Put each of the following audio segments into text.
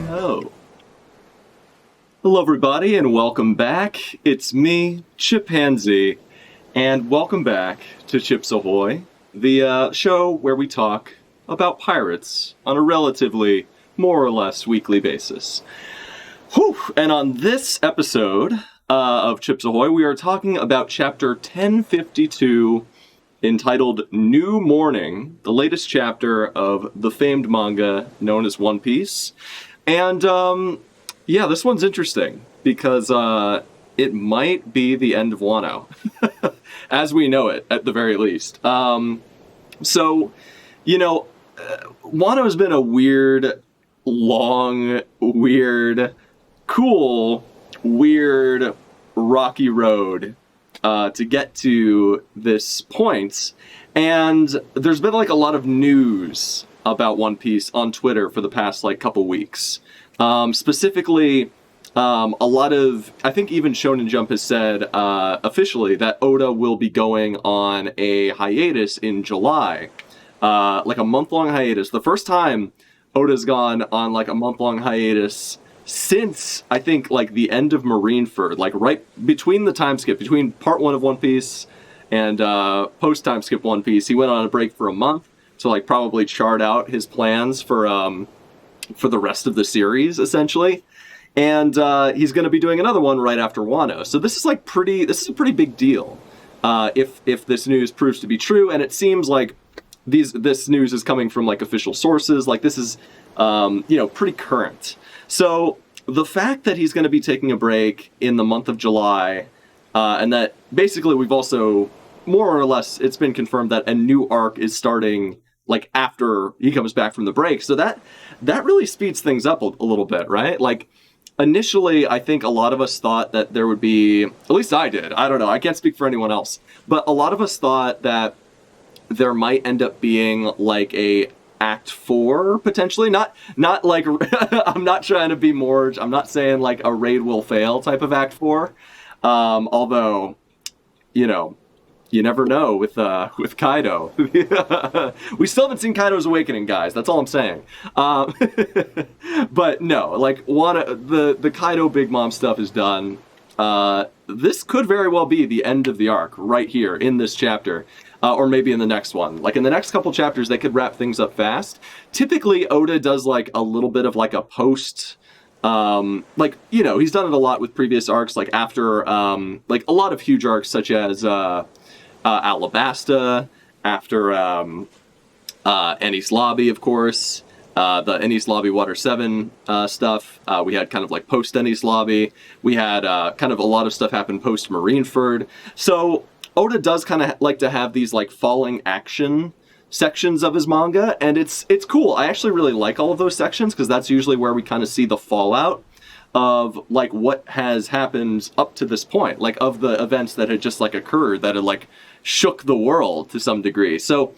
Hi-ho. Hello everybody and welcome back. It's me, ChipZ, and welcome back to Chips Ahoy, the show where we talk about pirates on a relatively, more or less, weekly basis. Whew! And on this episode of Chips Ahoy, we are talking about chapter 1052, entitled New Morning, the latest chapter of the famed manga known as One Piece. And, yeah, this one's interesting, because it might be the end of Wano, as we know it, at the very least. So, you know, Wano's been a weird, long, weird, cool, weird, rocky road to get to this point, and there's been like a lot of news about One Piece on Twitter for the past like couple weeks. Specifically, a lot of, I think even Shonen Jump has said officially that Oda will be going on a hiatus in July, like a month-long hiatus. The first time Oda's gone on like a month-long hiatus since, I think, like, the end of Marineford, like, right between the time skip, between part 1 of One Piece and post-time skip One Piece, he went on a break for a month to, like, probably chart out his plans for the rest of the series, essentially. And he's going to be doing another one right after Wano. So this is, like, this is a pretty big deal, if this news proves to be true, and it seems like this news is coming from, like, official sources. Like, this is, you know, pretty current. So the fact that he's going to be taking a break in the month of July, and that basically we've also, more or less, it's been confirmed that a new arc is starting like after he comes back from the break. So that really speeds things up a little bit, right? Like, initially, I think a lot of us thought that there would be, at least I did, I don't know, I can't speak for anyone else, but a lot of us thought that there might end up being like a Act 4, potentially. Not like, I'm not trying to be Morj, I'm not saying like a raid will fail type of Act 4. Although, you know, you never know with Kaido. We still haven't seen Kaido's awakening, guys. That's all I'm saying. But no, like, the Kaido Big Mom stuff is done. This could very well be the end of the arc right here in this chapter. Or maybe in the next one. Like, in the next couple chapters, they could wrap things up fast. Typically, Oda does, like, a little bit of, like, a post... like, you know, he's done it a lot with previous arcs, like, after, like, a lot of huge arcs, such as, Alabasta, after, Enies Lobby, of course, the Enies Lobby Water 7, stuff. We had kind of, like, post-Enies Lobby. We had, kind of a lot of stuff happen post-Marineford. So Oda does kind of like to have these, like, falling action sections of his manga, and it's cool. I actually really like all of those sections, because that's usually where we kind of see the fallout of, like, what has happened up to this point, like, of the events that had just, like, occurred, that had, like, shook the world to some degree. So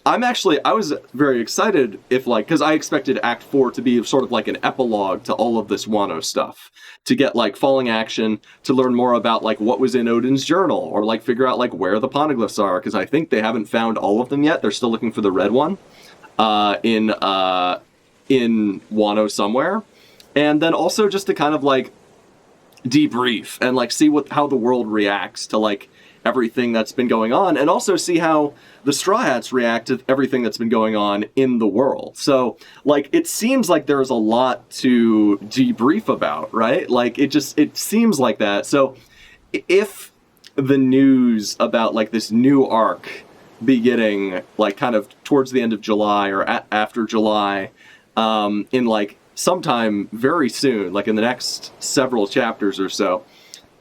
I was very excited if, like, because I expected Act 4 to be sort of like an epilogue to all of this Wano stuff, to get, like, falling action, to learn more about, like, what was in Odin's journal, or, like, figure out, like, where the poneglyphs are, because I think they haven't found all of them yet. They're still looking for the red one in Wano somewhere. And then also just to kind of, like, debrief and, like, see how the world reacts to, like, everything that's been going on, and also see how the Strawhats react to everything that's been going on in the world. So, like, it seems like there's a lot to debrief about, right? Like, it seems like that. So, if the news about, like, this new arc beginning, like, kind of towards the end of July or after July, in, like, sometime very soon, like in the next several chapters or so,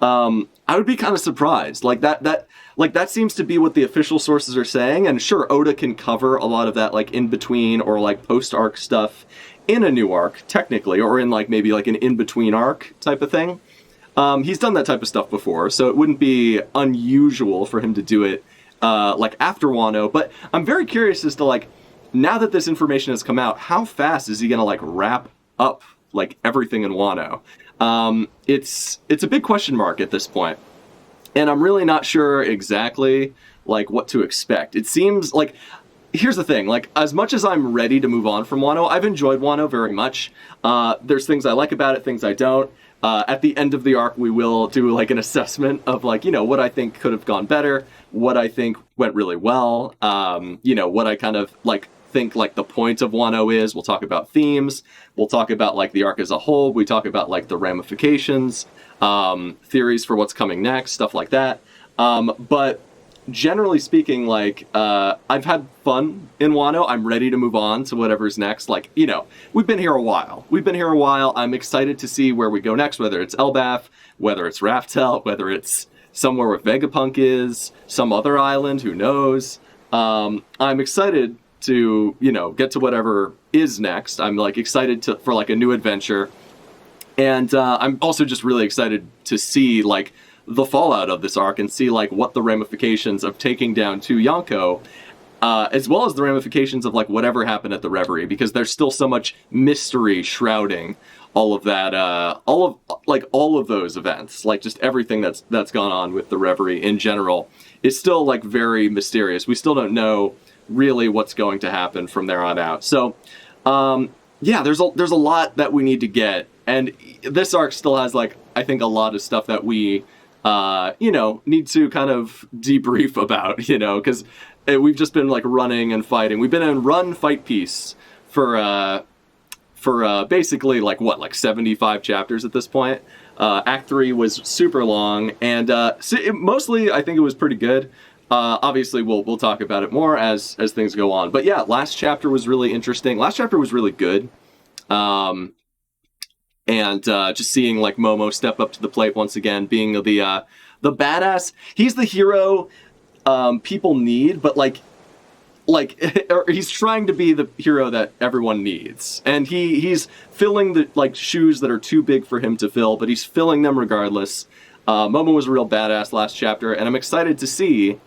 I would be kind of surprised. Like, that seems to be what the official sources are saying, and sure, Oda can cover a lot of that, like, in between or, like, post-arc stuff in a new arc, technically, or in, like, maybe, like, an in-between arc type of thing. He's done that type of stuff before, so it wouldn't be unusual for him to do it, like, after Wano, but I'm very curious as to, like, now that this information has come out, how fast is he gonna, like, wrap up, like, everything in Wano? It's a big question mark at this point. And I'm really not sure exactly, like, what to expect. It seems like here's the thing, like, as much as I'm ready to move on from Wano, I've enjoyed Wano very much. There's things I like about it, things I don't. At the end of the arc, we will do, like, an assessment of, like, what I think could have gone better, what I think went really well, what I kind of, like, think, like, the point of Wano is. We'll talk about themes. We'll talk about, like, the arc as a whole. We talk about, like, the ramifications, theories for what's coming next, stuff like that. But generally speaking, like, I've had fun in Wano. I'm ready to move on to whatever's next. Like, we've been here a while. I'm excited to see where we go next, whether it's Elbaf, whether it's Raftel, whether it's somewhere where Vegapunk is, some other island, who knows. I'm excited to, get to whatever is next. I'm, like, excited for, like, a new adventure. And I'm also just really excited to see, like, the fallout of this arc and see, like, what the ramifications of taking down 2 Yonko, as well as the ramifications of, like, whatever happened at the Reverie, because there's still so much mystery shrouding all of that, all of those events, like, just everything that's gone on with the Reverie in general is still, like, very mysterious. We still don't know really what's going to happen from there on out. So, yeah, there's a lot that we need to get, and this arc still has, like, I think a lot of stuff that we need to kind of debrief about, because we've just been, like, running and fighting. We've been in run, fight, peace for basically, like 75 chapters at this point. Act 3 was super long, and mostly I think it was pretty good. Obviously, we'll talk about it more as things go on. But yeah, last chapter was really interesting. Last chapter was really good. And just seeing, like, Momo step up to the plate once again, being the badass. He's the hero people need, but like or he's trying to be the hero that everyone needs. And he's filling the, like, shoes that are too big for him to fill, but he's filling them regardless. Momo was a real badass last chapter, and I'm excited to see,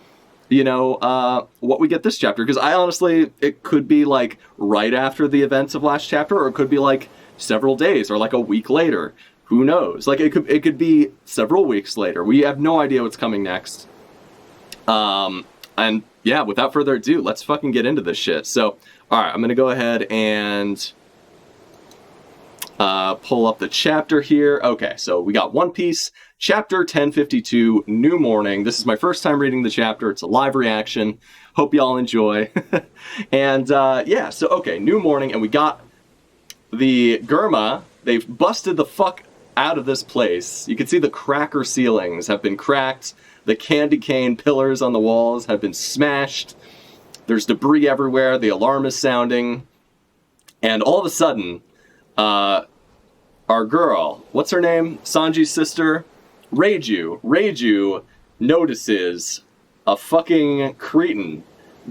what we get this chapter, because I honestly, it could be, like, right after the events of last chapter, or it could be, like, several days, or, like, a week later. Who knows? Like, it could be several weeks later. We have no idea what's coming next. And yeah, without further ado, let's fucking get into this shit. So, alright, I'm gonna go ahead and pull up the chapter here. Okay, so we got One Piece, chapter 1052, New Morning. This is my first time reading the chapter. It's a live reaction. Hope y'all enjoy. And yeah, so okay, New Morning, and we got the Germa. They've busted the fuck out of this place. You can see the cracker ceilings have been cracked. The candy cane pillars on the walls have been smashed. There's debris everywhere. The alarm is sounding. And all of a sudden, our girl, what's her name? Sanji's sister? Reiju notices a fucking cretin.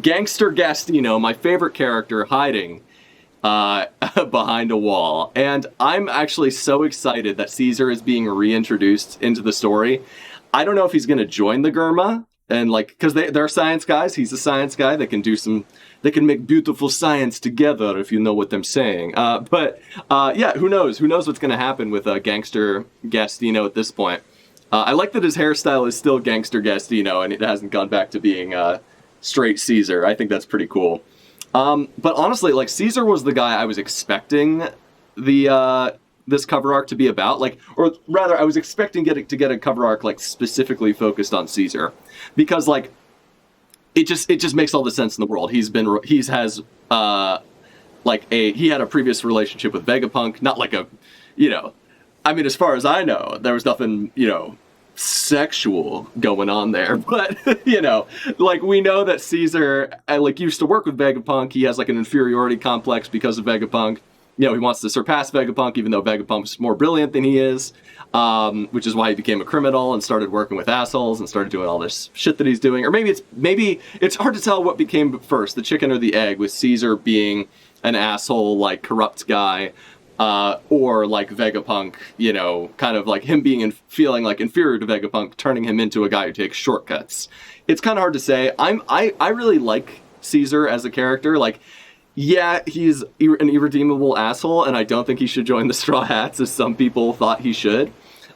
Gangster Gastino, my favorite character, hiding behind a wall. And I'm actually so excited that Caesar is being reintroduced into the story. I don't know if he's going to join the Germa, and, like, because they're science guys. He's a science guy. They can make beautiful science together, if you know what I'm saying. But yeah, who knows? Who knows what's going to happen with Gangster Gastino at this point? I like that his hairstyle is still Gangster Gastino, and it hasn't gone back to being straight Caesar. I think that's pretty cool. But honestly, like, Caesar was the guy I was expecting this cover arc to be about, like, or rather, I was expecting to get a cover arc, like, specifically focused on Caesar, because, like, it just makes all the sense in the world. He had a previous relationship with Vegapunk, not like a, I mean, as far as I know, there was nothing, sexual going on there, but like, we know that Caesar used to work with Vegapunk. He has, like, an inferiority complex because of Vegapunk. He wants to surpass Vegapunk, even though Vegapunk's more brilliant than he is, which is why he became a criminal and started working with assholes and started doing all this shit that he's doing. Or maybe it's hard to tell what became first, the chicken or the egg, with Caesar being an asshole, like, corrupt guy, or, like, Vegapunk, kind of like him being feeling, like, inferior to Vegapunk, turning him into a guy who takes shortcuts. It's kind of hard to say. I really like Caesar as a character. Like, yeah, he's an irredeemable asshole, and I don't think he should join the Straw Hats, as some people thought he should.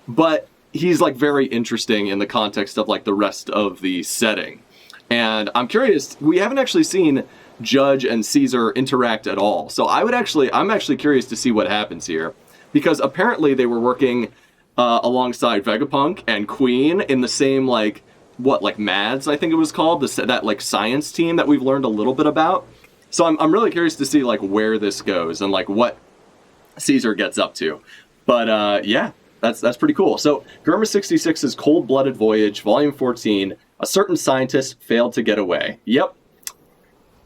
But he's, like, very interesting in the context of, like, the rest of the setting. And I'm curious, we haven't actually seen Judge and Caesar interact at all. So I'm actually curious to see what happens here, because apparently they were working alongside Vegapunk and Queen in the same like Mads, I think it was called, that like science team that we've learned a little bit about. So I'm really curious to see like where this goes and like what Caesar gets up to. But yeah, that's pretty cool. So Germa 66's Cold-Blooded Voyage, Volume 14. A certain scientist failed to get away. Yep.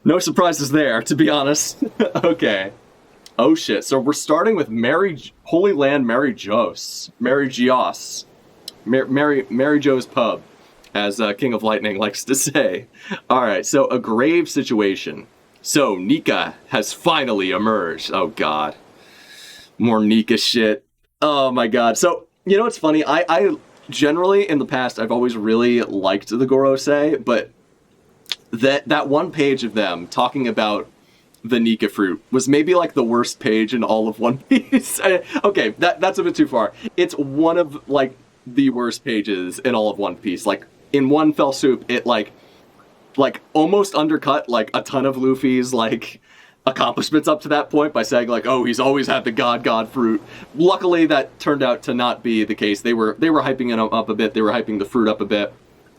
No surprises there, to be honest. Okay. Oh shit. So we're starting with Holy Land Mary Jo's pub, as King of Lightning likes to say. Alright, so a grave situation. So Nika has finally emerged. Oh god. More Nika shit. Oh my god. So, you know what's funny? I generally, in the past, I've always really liked the Gorosei, but that one page of them talking about the Nika fruit was maybe like the worst page in all of One Piece. Okay, that's a bit too far. It's one of like the worst pages in all of One Piece. Like in one fell swoop, it like almost undercut like a ton of Luffy's like accomplishments up to that point by saying like, oh, he's always had the god fruit. Luckily, that turned out to not be the case. They were hyping it up a bit. They were hyping the fruit up a bit.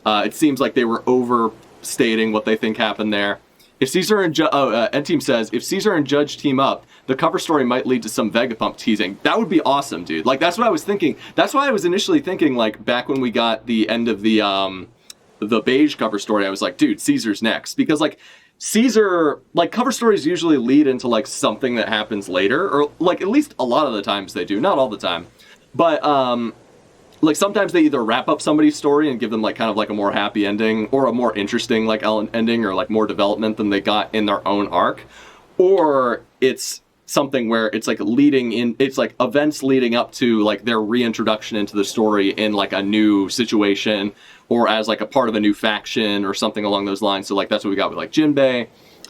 It seems like they were overstating what they think happened there. If Caesar and N-Team says, if Caesar and Judge team up, the cover story might lead to some Vegapunk teasing. That would be awesome, dude. Like, that's what I was thinking. That's why I was initially thinking, like, back when we got the end of the beige cover story, I was like, dude, Caesar's next. Because, like, Caesar, like, cover stories usually lead into, like, something that happens later. Or, like, at least a lot of the times they do. Not all the time. But, like, sometimes they either wrap up somebody's story and give them, like, kind of, like, a more happy ending, or a more interesting, like, ending, or, like, more development than they got in their own arc. Or it's something where it's, like, it's, like, events leading up to, like, their reintroduction into the story in, like, a new situation, or as, like, a part of a new faction, or something along those lines. So, like, that's what we got with, like, Jinbei,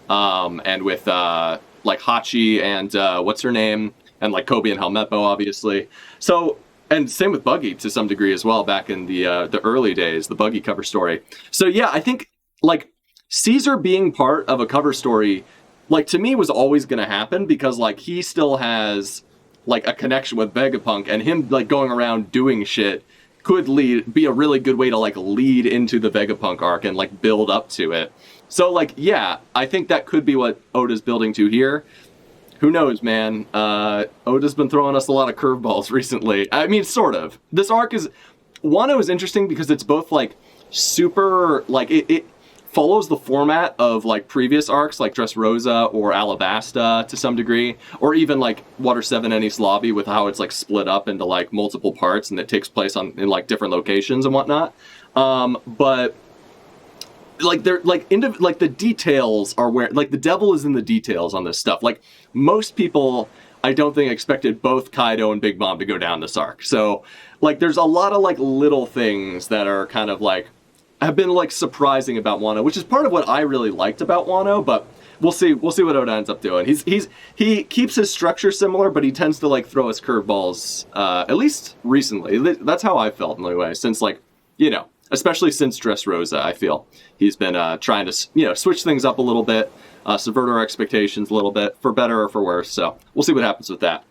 and with, like, Hachi, and, what's her name? And, like, Kobe and Helmeppo, obviously. So... And same with Buggy to some degree as well, back in the early days, the Buggy cover story. So yeah, I think, like, Caesar being part of a cover story, like, to me was always going to happen because, like, he still has, like, a connection with Vegapunk, and him, like, going around doing shit could be a really good way to, like, lead into the Vegapunk arc and, like, build up to it. So, like, yeah, I think that could be what Oda's building to here. Who knows, man? Oda's been throwing us a lot of curveballs recently. I mean, sort of. This arc is... Wano is interesting because it's both, like, super... Like, it follows the format of, like, previous arcs, like Dressrosa or Alabasta to some degree, or even, like, Water 7 Enies Lobby, with how it's, like, split up into, like, multiple parts and it takes place in, like, different locations and whatnot. But... Like, they're, like, the details are where... Like, the devil is in the details on this stuff. Like, most people, I don't think, expected both Kaido and Big Mom to go down this arc. So, like, there's a lot of, like, little things that are kind of, like... have been, like, surprising about Wano, which is part of what I really liked about Wano, but we'll see what Oda ends up doing. He keeps his structure similar, but he tends to, like, throw us curveballs, at least recently. That's how I felt, anyway, since, like, you know... Especially since Dressrosa, I feel. He's been trying to, you know, switch things up a little bit, subvert our expectations a little bit, for better or for worse, so we'll see what happens with that.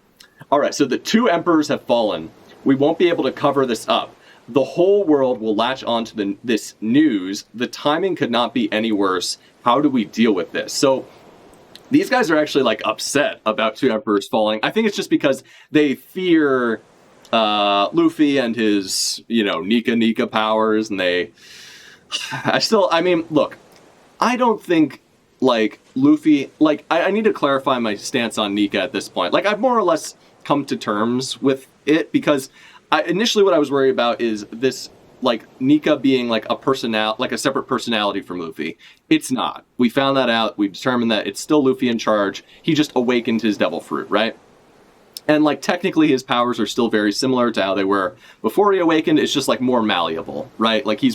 Alright, so the 2 emperors have fallen. We won't be able to cover this up. The whole world will latch onto this news. The timing could not be any worse. How do we deal with this? So, these guys are actually, like, upset about 2 emperors falling. I think it's just because they fear... Luffy and his, you know, Nika powers, and I mean, look, I don't think, like, Luffy, like, I need to clarify my stance on Nika at this point. Like, I've more or less come to terms with it, because initially what I was worried about is this, like, Nika being, like, a separate personality from Luffy. It's not. We found that out. We determined that it's still Luffy in charge. He just awakened his devil fruit, right? And, like, technically his powers are still very similar to how they were before he awakened. It's just, like, more malleable, right? Like, he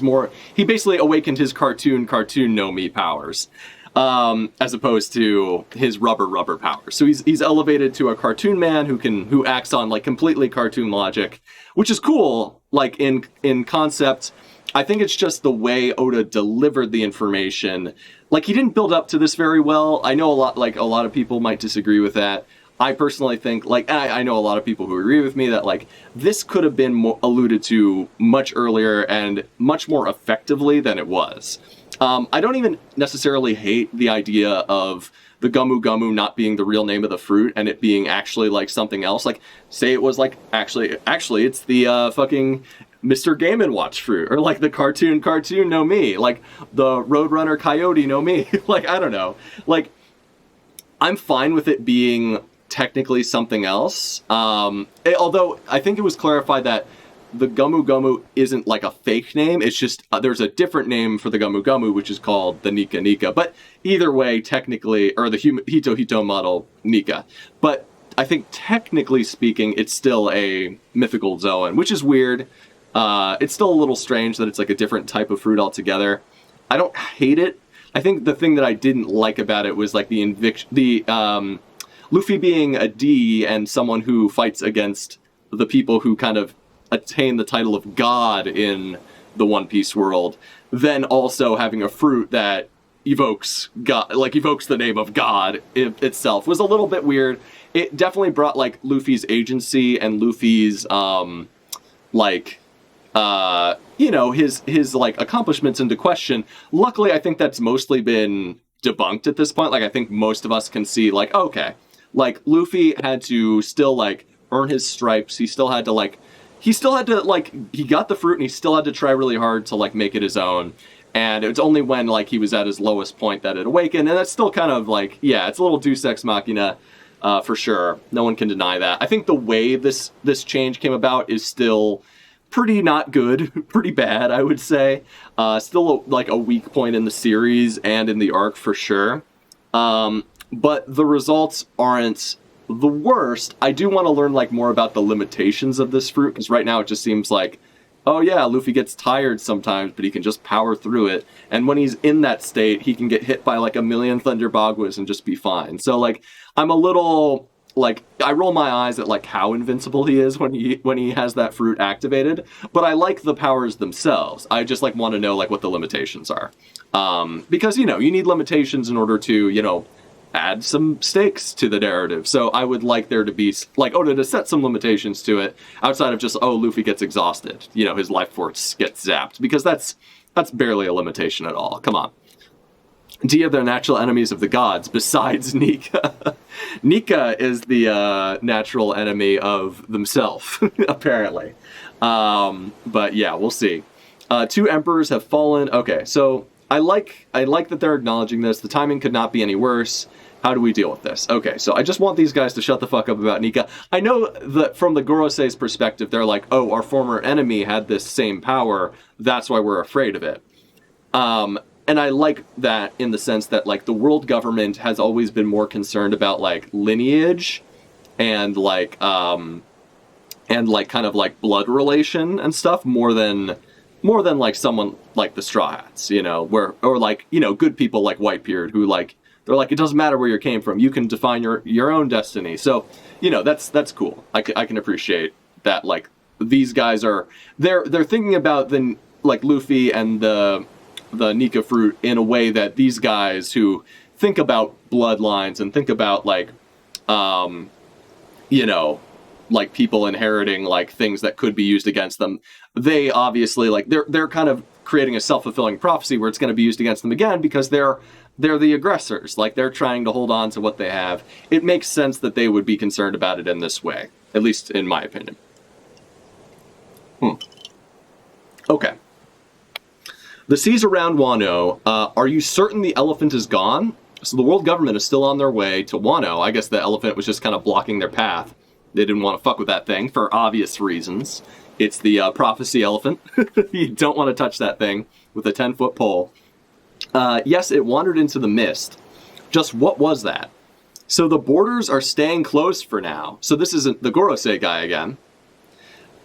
basically awakened his cartoon no mi powers, as opposed to his rubber powers. So he's elevated to a cartoon man who acts on, like, completely cartoon logic, which is cool, like, in concept. I think it's just the way Oda delivered the information. Like, he didn't build up to this very well. I know a lot of people might disagree with that. I personally think, like, I know a lot of people who agree with me that, like, this could have been alluded to much earlier and much more effectively than it was. I don't even necessarily hate the idea of the Gumu Gumu not being the real name of the fruit and it being actually, like, something else. Like, say it was, like, actually, it's the, fucking Mr. Game & Watch fruit, or, like, the cartoon no me, like, the Roadrunner Coyote no me. Like, I don't know. Like, I'm fine with it being technically something else. Although, I think it was clarified that the Gumu Gumu isn't like a fake name. It's just there's a different name for the Gumu Gumu, which is called the Nika Nika. But either way, technically, or the Hito Hito model Nika. But I think technically speaking, it's still a mythical Zoan, which is weird. It's still a little strange that it's like a different type of fruit altogether. I don't hate it. I think the thing that I didn't like about it was like Luffy being a D and someone who fights against the people who kind of attain the title of God in the One Piece world, then also having a fruit that evokes God, like evokes the name of God itself, was a little bit weird. It definitely brought like Luffy's agency and Luffy's his like accomplishments into question. Luckily, I think that's mostly been debunked at this point. Like, I think most of us can see like, okay, like Luffy had to still like earn his stripes. He got the fruit and he still had to try really hard to like make it his own. And it's only when like he was at his lowest point that it awakened. And that's still kind of like, yeah, it's a little Deus Ex Machina for sure. No one can deny that. I think the way this change came about is still pretty not good, pretty bad, I would say. Still like a weak point in the series and in the arc for sure. But the results aren't the worst. I do want to learn like more about the limitations of this fruit, because right now it just seems like, oh yeah, Luffy gets tired sometimes, but he can just power through it. And when he's in that state, he can get hit by like a million Thunder Bagwas and just be fine. So like, I'm a little like, I roll my eyes at like how invincible he is when he has that fruit activated. But I like the powers themselves. I just like want to know like what the limitations are, because you need limitations in order to add some stakes to the narrative. So I would like there to be like Oda to set some limitations to it outside of just, oh, Luffy gets exhausted, his life force gets zapped, because that's barely a limitation at all. Come on. D are the natural enemies of the gods besides Nika. Nika is the natural enemy of themselves, apparently. But yeah, we'll see. 2 emperors have fallen. Okay, so I like that they're acknowledging this. The timing could not be any worse. How do we deal with this? Okay, so I just want these guys to shut the fuck up about Nika. I know that from the Gorosei's perspective, they're like, oh, our former enemy had this same power. That's why we're afraid of it. And I like that in the sense that, like, the world government has always been more concerned about, like, lineage and, like, kind of, like, blood relation and stuff more than, like, someone like the Strawhats, good people like Whitebeard who, like, they're like, it doesn't matter where you came from. You can define your own destiny. So, that's cool. I can appreciate that, like, these guys they're thinking about like, Luffy and the Nika fruit in a way that these guys who think about bloodlines and think about like like people inheriting like things that could be used against them, they obviously like they're kind of creating a self-fulfilling prophecy where it's going to be used against them again because they're the aggressors. Like, they're trying to hold on to what they have. It makes sense that they would be concerned about it in this way, at least in my opinion. Okay. The seas around Wano, are you certain the elephant is gone? So the world government is still on their way to Wano. I guess the elephant was just kind of blocking their path. They didn't want to fuck with that thing for obvious reasons. It's the prophecy elephant. You don't want to touch that thing with a 10-foot pole. Yes, it wandered into the mist. Just what was that? So the borders are staying closed for now. So this isn't the Gorosei guy again.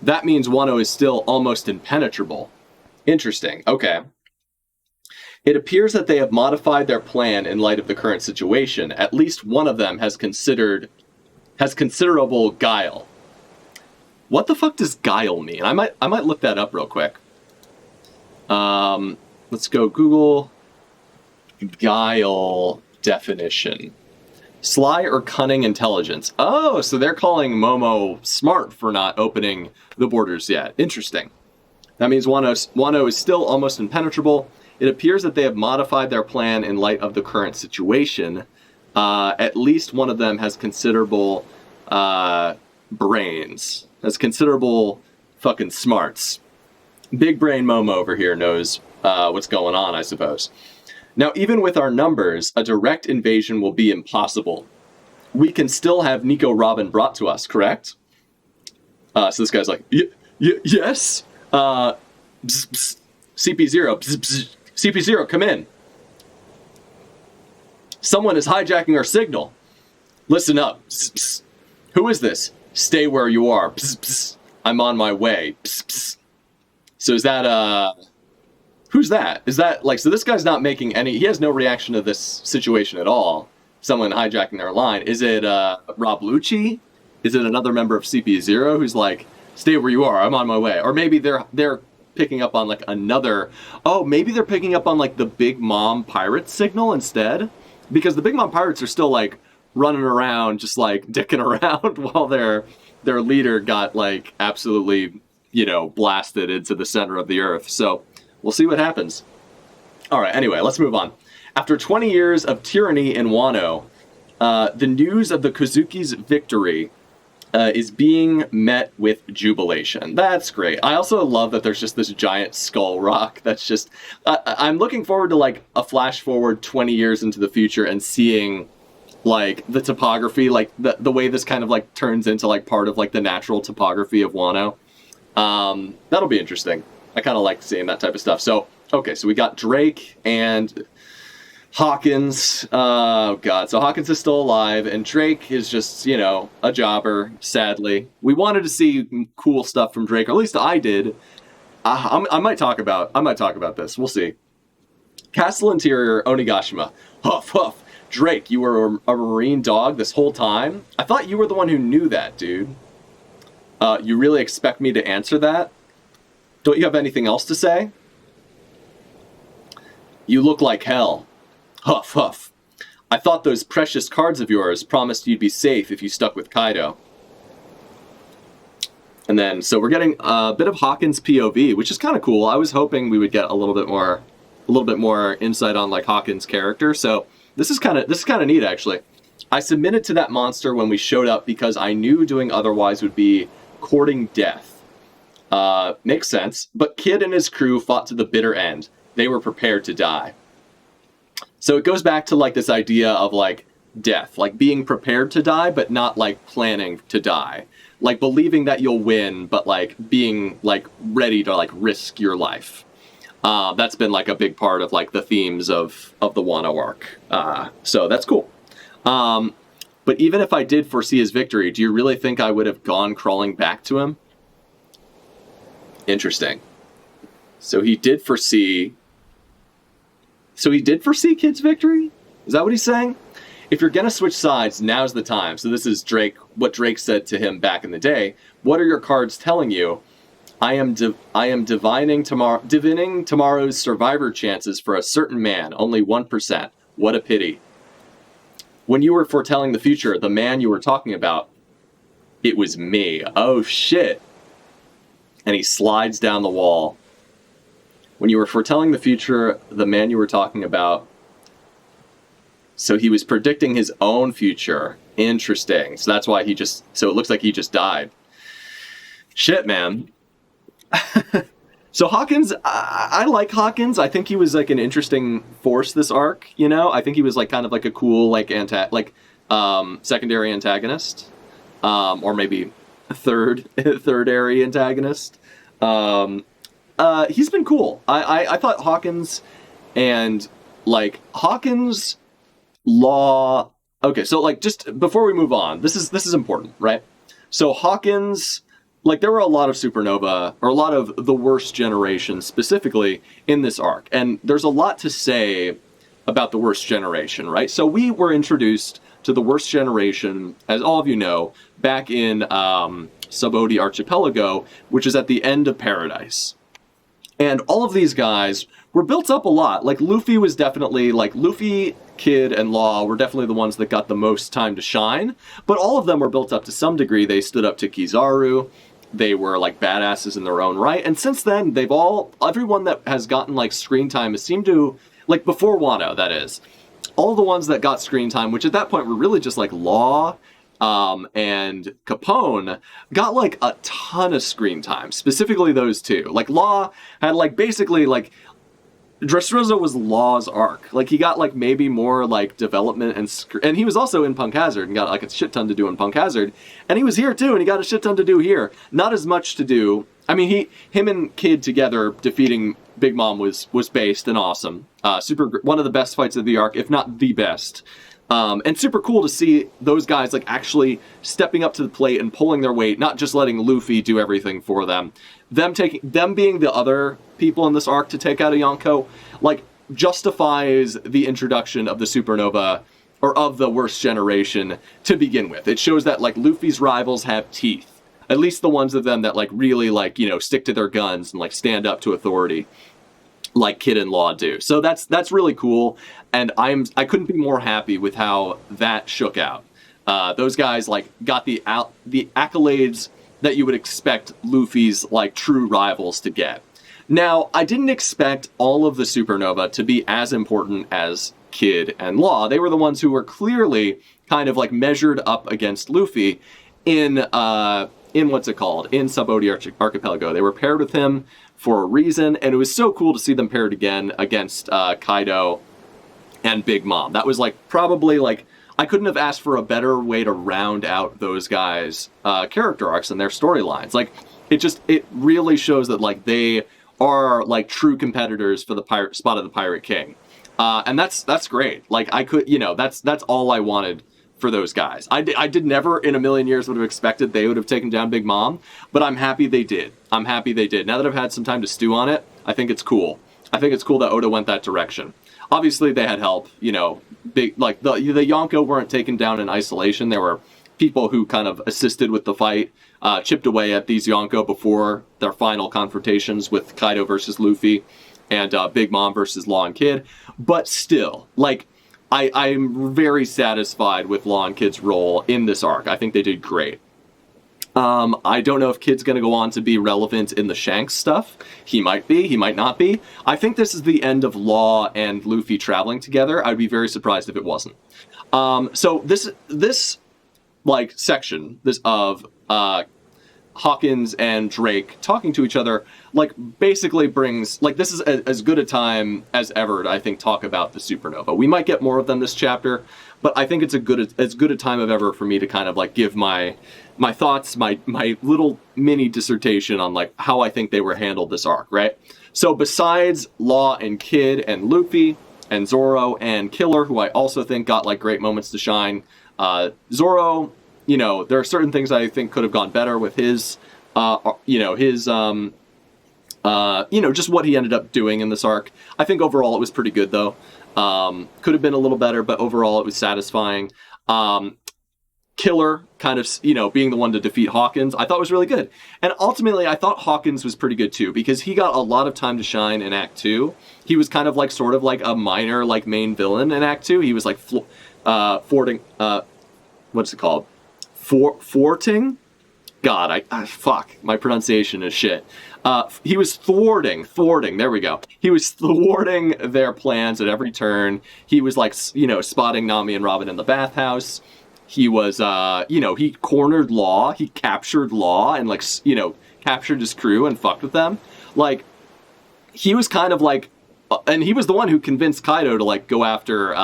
That means Wano is still almost impenetrable. Interesting. Okay. It appears that they have modified their plan in light of the current situation. At least one of them has considerable guile. What the fuck does guile mean? I might look that up real quick. Let's go Google guile definition. Sly or cunning intelligence. Oh, so they're calling Momo smart for not opening the borders yet. Interesting. That means Wano is still almost impenetrable. It appears that they have modified their plan in light of the current situation. At least one of them has considerable brains. Has considerable fucking smarts. Big brain Momo over here knows what's going on, I suppose. Now, even with our numbers, a direct invasion will be impossible. We can still have Nico Robin brought to us, correct? So this guy's like, yes? CP0, CP0, come in. Someone is hijacking our signal. Listen up. Who is this? Stay where you are. I'm on my way. So is that, who's that? Is that, like, so this guy's not making any, he has no reaction to this situation at all. Someone hijacking their line. Is it, Rob Lucci? Is it another member of CP0 who's like, stay where you are, I'm on my way? Or maybe they're picking up on, like, another, oh, maybe they're picking up on, like, the Big Mom pirate signal instead? Because the Big Mom pirates are still, like, running around, just, like, dicking around while their leader got, like, absolutely, you know, blasted into the center of the earth. So we'll see what happens. All right, anyway, let's move on. After 20 years of tyranny in Wano, the news of the Kozuki's victory is being met with jubilation. That's great. I also love that there's just this giant skull rock that's just... I'm looking forward to, like, a flash forward 20 years into the future and seeing, like, the topography, like, the way this kind of, like, turns into, like, part of, like, the natural topography of Wano. That'll be interesting. I kind of like seeing that type of stuff. So, okay, so we got Drake and Hawkins. Oh, God. So Hawkins is still alive, and Drake is just, you know, a jobber, sadly. We wanted to see cool stuff from Drake, or at least I did. I might talk about this. We'll see. Castle Interior, Onigashima. Huff, huff. Drake, you were a marine dog this whole time? I thought you were the one who knew that, dude. You really expect me to answer that? Don't you have anything else to say? You look like hell. Huff, huff. I thought those precious cards of yours promised you'd be safe if you stuck with Kaido. And then, so we're getting a bit of Hawkins' POV, which is kind of cool. I was hoping we would get a little bit more insight on, like, Hawkins' character. So this is kind of neat, actually. I submitted to that monster when we showed up because I knew doing otherwise would be courting death. Makes sense. But Kid and his crew fought to the bitter end. They were prepared to die. So it goes back to, like, this idea of, like, death. Like, being prepared to die, but not, like, planning to die. Like, believing that you'll win, but, like, being, like, ready to, like, risk your life. That's been, like, a big part of, like, the themes of the Wano arc. So that's cool. But even if I did foresee his victory, do you really think I would have gone crawling back to him? Interesting. So he did foresee Kid's victory? Is that what he's saying? If you're going to switch sides, now's the time. So this is Drake, what Drake said to him back in the day. What are your cards telling you? I am divining tomorrow's survivor chances for a certain man, only 1%. What a pity. When you were foretelling the future, the man you were talking about, it was me. Oh, shit. And he slides down the wall. When you were foretelling the future, the man you were talking about, so he was predicting his own future. Interesting. So that's why so it looks like he just died. Shit, man. So Hawkins, I like Hawkins. I think he was, like, an interesting force this arc, you know? I think he was, like, kind of like a cool, like, secondary antagonist. Or maybe third-ary antagonist. He's been cool. I thought Hawkins and, like, Hawkins Law... Okay, so, like, just before we move on, this is important, right? So Hawkins... Like, there were a lot of Supernova, or a lot of the Worst Generation specifically in this arc. And there's a lot to say about the Worst Generation, right? So we were introduced to the Worst Generation, as all of you know, back in Subodi Archipelago, which is at the end of Paradise. And all of these guys were built up a lot. Like, Luffy was definitely, like, Luffy, Kid, and Law were definitely the ones that got the most time to shine. But all of them were built up to some degree. They stood up to Kizaru. They were, like, badasses in their own right. And since then, everyone that has gotten, like, screen time has seemed to, like, before Wano, that is, all the ones that got screen time, which at that point were really just, like, Law, and Capone, got like a ton of screen time, specifically those two. Like, Law had like basically like Dressrosa was Law's arc. Like, he got like maybe more like development and he was also in Punk Hazard and got like a shit ton to do in Punk Hazard, and he was here too and he got a shit ton to do here. Not as much to do. I mean, him and Kid together defeating Big Mom was based and awesome. One of the best fights of the arc, if not the best. And super cool to see those guys like actually stepping up to the plate and pulling their weight, not just letting Luffy do everything for them. Them being the other people in this arc to take out a Yonko, like, justifies the introduction of the supernova or of the worst generation to begin with. It shows that like Luffy's rivals have teeth, at least the ones of them that like really like, you know, stick to their guns and like stand up to authority, like Kid and Law do. So that's really cool, and I couldn't be more happy with how that shook out. Those guys like got the accolades that you would expect Luffy's like true rivals to get. Now, I didn't expect all of the supernova to be as important as Kid and Law. They were the ones who were clearly kind of like measured up against Luffy in what's it called? In Subodi Archipelago. They were paired with him for a reason, and it was so cool to see them paired again against Kaido and Big Mom. That was like probably like, I couldn't have asked for a better way to round out those guys' character arcs and their storylines. Like, it really shows that like they are like true competitors for the spot of the Pirate King. And that's great. Like, I could, you know, that's all I wanted for those guys. I did never in a million years would have expected they would have taken down Big Mom, but I'm happy they did. Now that I've had some time to stew on it, I think it's cool. I think it's cool that Oda went that direction. Obviously, they had help, you know, big, like the Yonko weren't taken down in isolation. There were people who kind of assisted with the fight, chipped away at these Yonko before their final confrontations with Kaido versus Luffy and Big Mom versus Law and Kid. But still, like, I'm very satisfied with Law and Kid's role in this arc. I think they did great. I don't know if Kid's going to go on to be relevant in the Shanks stuff. He might be, he might not be. I think this is the end of Law and Luffy traveling together. I'd be very surprised if it wasn't. So this like section of Hawkins and Drake talking to each other, like, basically brings, like, this is as good a time as ever to, I think, talk about the supernova. We might get more of them this chapter, but I think it's as good a time of ever for me to kind of like give my thoughts, my little mini dissertation on like how I think they were handled this arc, right? So besides Law and Kid and Luffy and Zoro and Killer, who I also think got like great moments to shine, Zoro, you know, there are certain things I think could have gone better with his, just what he ended up doing in this arc. I think overall it was pretty good, though. Could have been a little better, but overall it was satisfying. Killer kind of, being the one to defeat Hawkins, I thought was really good. And ultimately, I thought Hawkins was pretty good, too, because he got a lot of time to shine in Act 2. He was kind of like, sort of like a minor, like, main villain in Act 2. He was like, thwarting, what's it called? Thwarting? God, fuck, my pronunciation is shit. He was thwarting, there we go. He was thwarting their plans at every turn. He was like, spotting Nami and Robin in the bathhouse. He was, he cornered Law, he captured Law and like, captured his crew and fucked with them. Like, he was kind of like, and he was the one who convinced Kaido to like go after,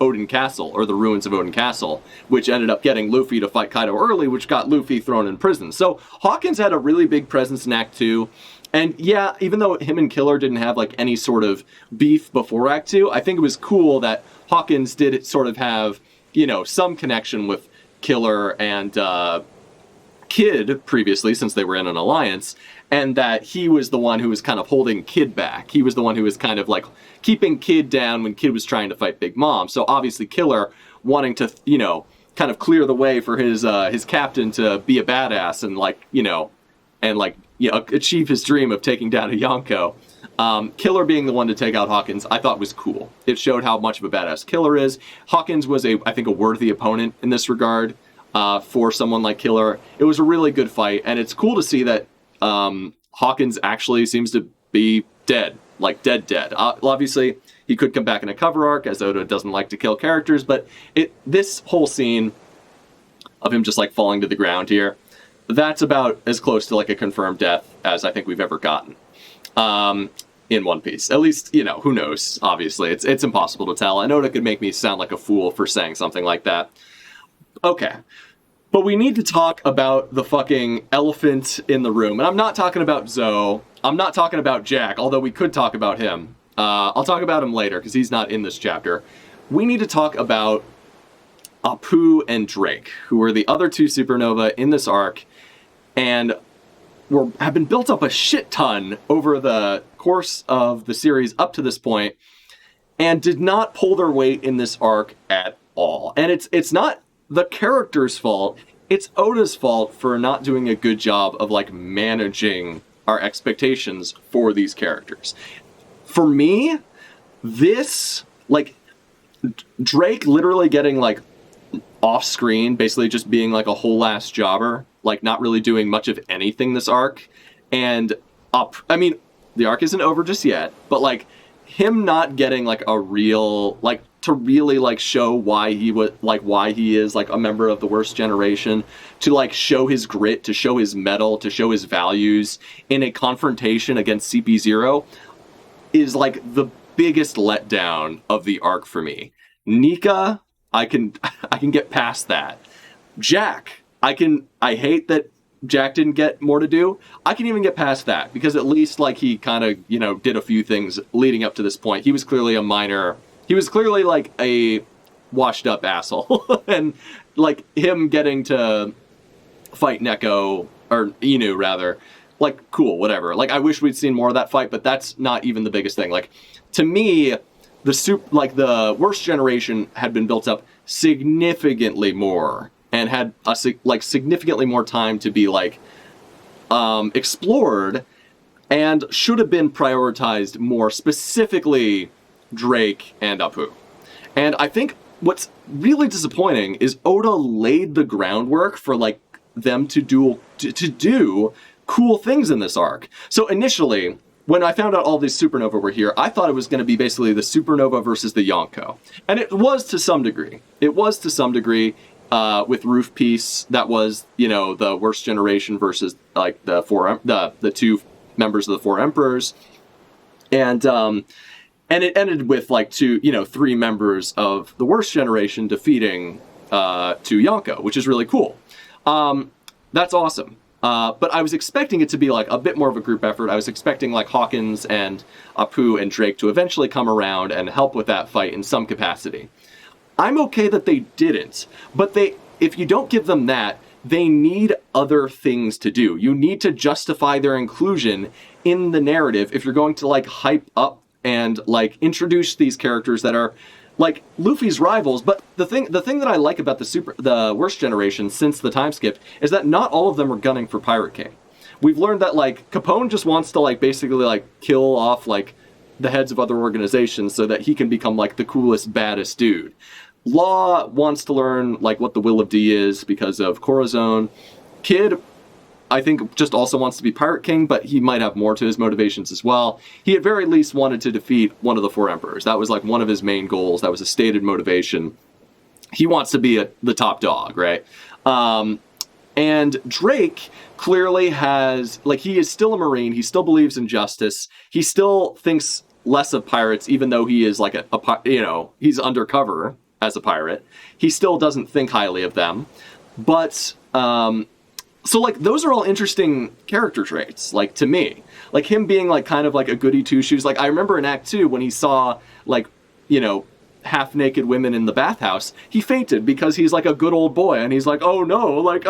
Odin Castle, or the ruins of Odin Castle, which ended up getting Luffy to fight Kaido early, which got Luffy thrown in prison. So Hawkins had a really big presence in Act 2. And yeah, even though him and Killer didn't have like any sort of beef before Act 2, I think it was cool that Hawkins did sort of have, some connection with Killer and Kid previously, since they were in an alliance, and that he was the one who was kind of holding Kid back. He was the one who was kind of like keeping Kid down when Kid was trying to fight Big Mom. So obviously Killer wanting to, kind of clear the way for his captain to be a badass and like, and like, you know, achieve his dream of taking down a Yonko. Killer being the one to take out Hawkins, I thought was cool. It showed how much of a badass Killer is. Hawkins was I think a worthy opponent in this regard for someone like Killer. It was a really good fight, and it's cool to see that Hawkins actually seems to be dead, like dead. Obviously, he could come back in a cover arc, as Oda doesn't like to kill characters, but this whole scene of him just like falling to the ground here, that's about as close to like a confirmed death as I think we've ever gotten in One Piece. At least, you know, who knows? Obviously, it's impossible to tell. And Oda could make me sound like a fool for saying something like that. Okay. But we need to talk about the fucking elephant in the room. And I'm not talking about Zoe. I'm not talking about Jack, although we could talk about him. I'll talk about him later, because he's not in this chapter. We need to talk about Apu and Drake, who are the other two supernova in this arc, and have been built up a shit ton over the course of the series up to this point, and did not pull their weight in this arc at all. And it's not the character's fault, it's Oda's fault for not doing a good job of like managing our expectations for these characters. For me, this, like, Drake literally getting like off screen, basically just being like a whole ass jobber, like not really doing much of anything this arc, and I mean, the arc isn't over just yet, but like him not getting like a real, like, to really like show why he is like a member of the worst generation, to like show his grit, to show his mettle, to show his values in a confrontation against CP0 is like the biggest letdown of the arc for me. Nika, I can get past that. Jack, I hate that Jack didn't get more to do. I can even get past that, because at least like he kind of, you know, did a few things leading up to this point. He was clearly like a washed up asshole. And like him getting to fight Neko, or Inu rather, like, cool, whatever. Like, I wish we'd seen more of that fight, but that's not even the biggest thing. Like, to me, the worst generation had been built up significantly more, and had significantly more time to be like explored, and should have been prioritized more, specifically Drake and Apu. And I think what's really disappointing is Oda laid the groundwork for like them to do cool things in this arc. So initially, when I found out all these supernova were here, I thought it was going to be basically the supernova versus the Yonko. And it was to some degree. With Roof Piece, that was, you know, the worst generation versus like the two members of the Four Emperors. And it ended with like three members of the worst generation defeating two Yonko, which is really cool. That's awesome. But I was expecting it to be like a bit more of a group effort. I was expecting like Hawkins and Apu and Drake to eventually come around and help with that fight in some capacity. I'm okay that they didn't, but if you don't give them that, they need other things to do. You need to justify their inclusion in the narrative if you're going to like hype up and like introduce these characters that are like Luffy's rivals. But the thing that I like about the worst generation since the time skip is that not all of them are gunning for Pirate King. We've learned that like Capone just wants to like basically like kill off like the heads of other organizations so that he can become like the coolest, baddest dude. Law wants to learn like what the Will of D is because of Corazon. Kid, I think, just also wants to be Pirate King, but he might have more to his motivations as well. He at very least wanted to defeat one of the Four Emperors. That was like one of his main goals. That was a stated motivation. He wants to be the top dog, right? And Drake clearly has, like, he is still a Marine. He still believes in justice. He still thinks less of pirates, even though he is like he's undercover as a pirate. He still doesn't think highly of them. But, so like, those are all interesting character traits, like, to me. Like, him being like kind of like a goody two-shoes. Like, I remember in Act 2 when he saw like, half-naked women in the bathhouse, he fainted because he's like a good old boy, and he's like, oh no, like,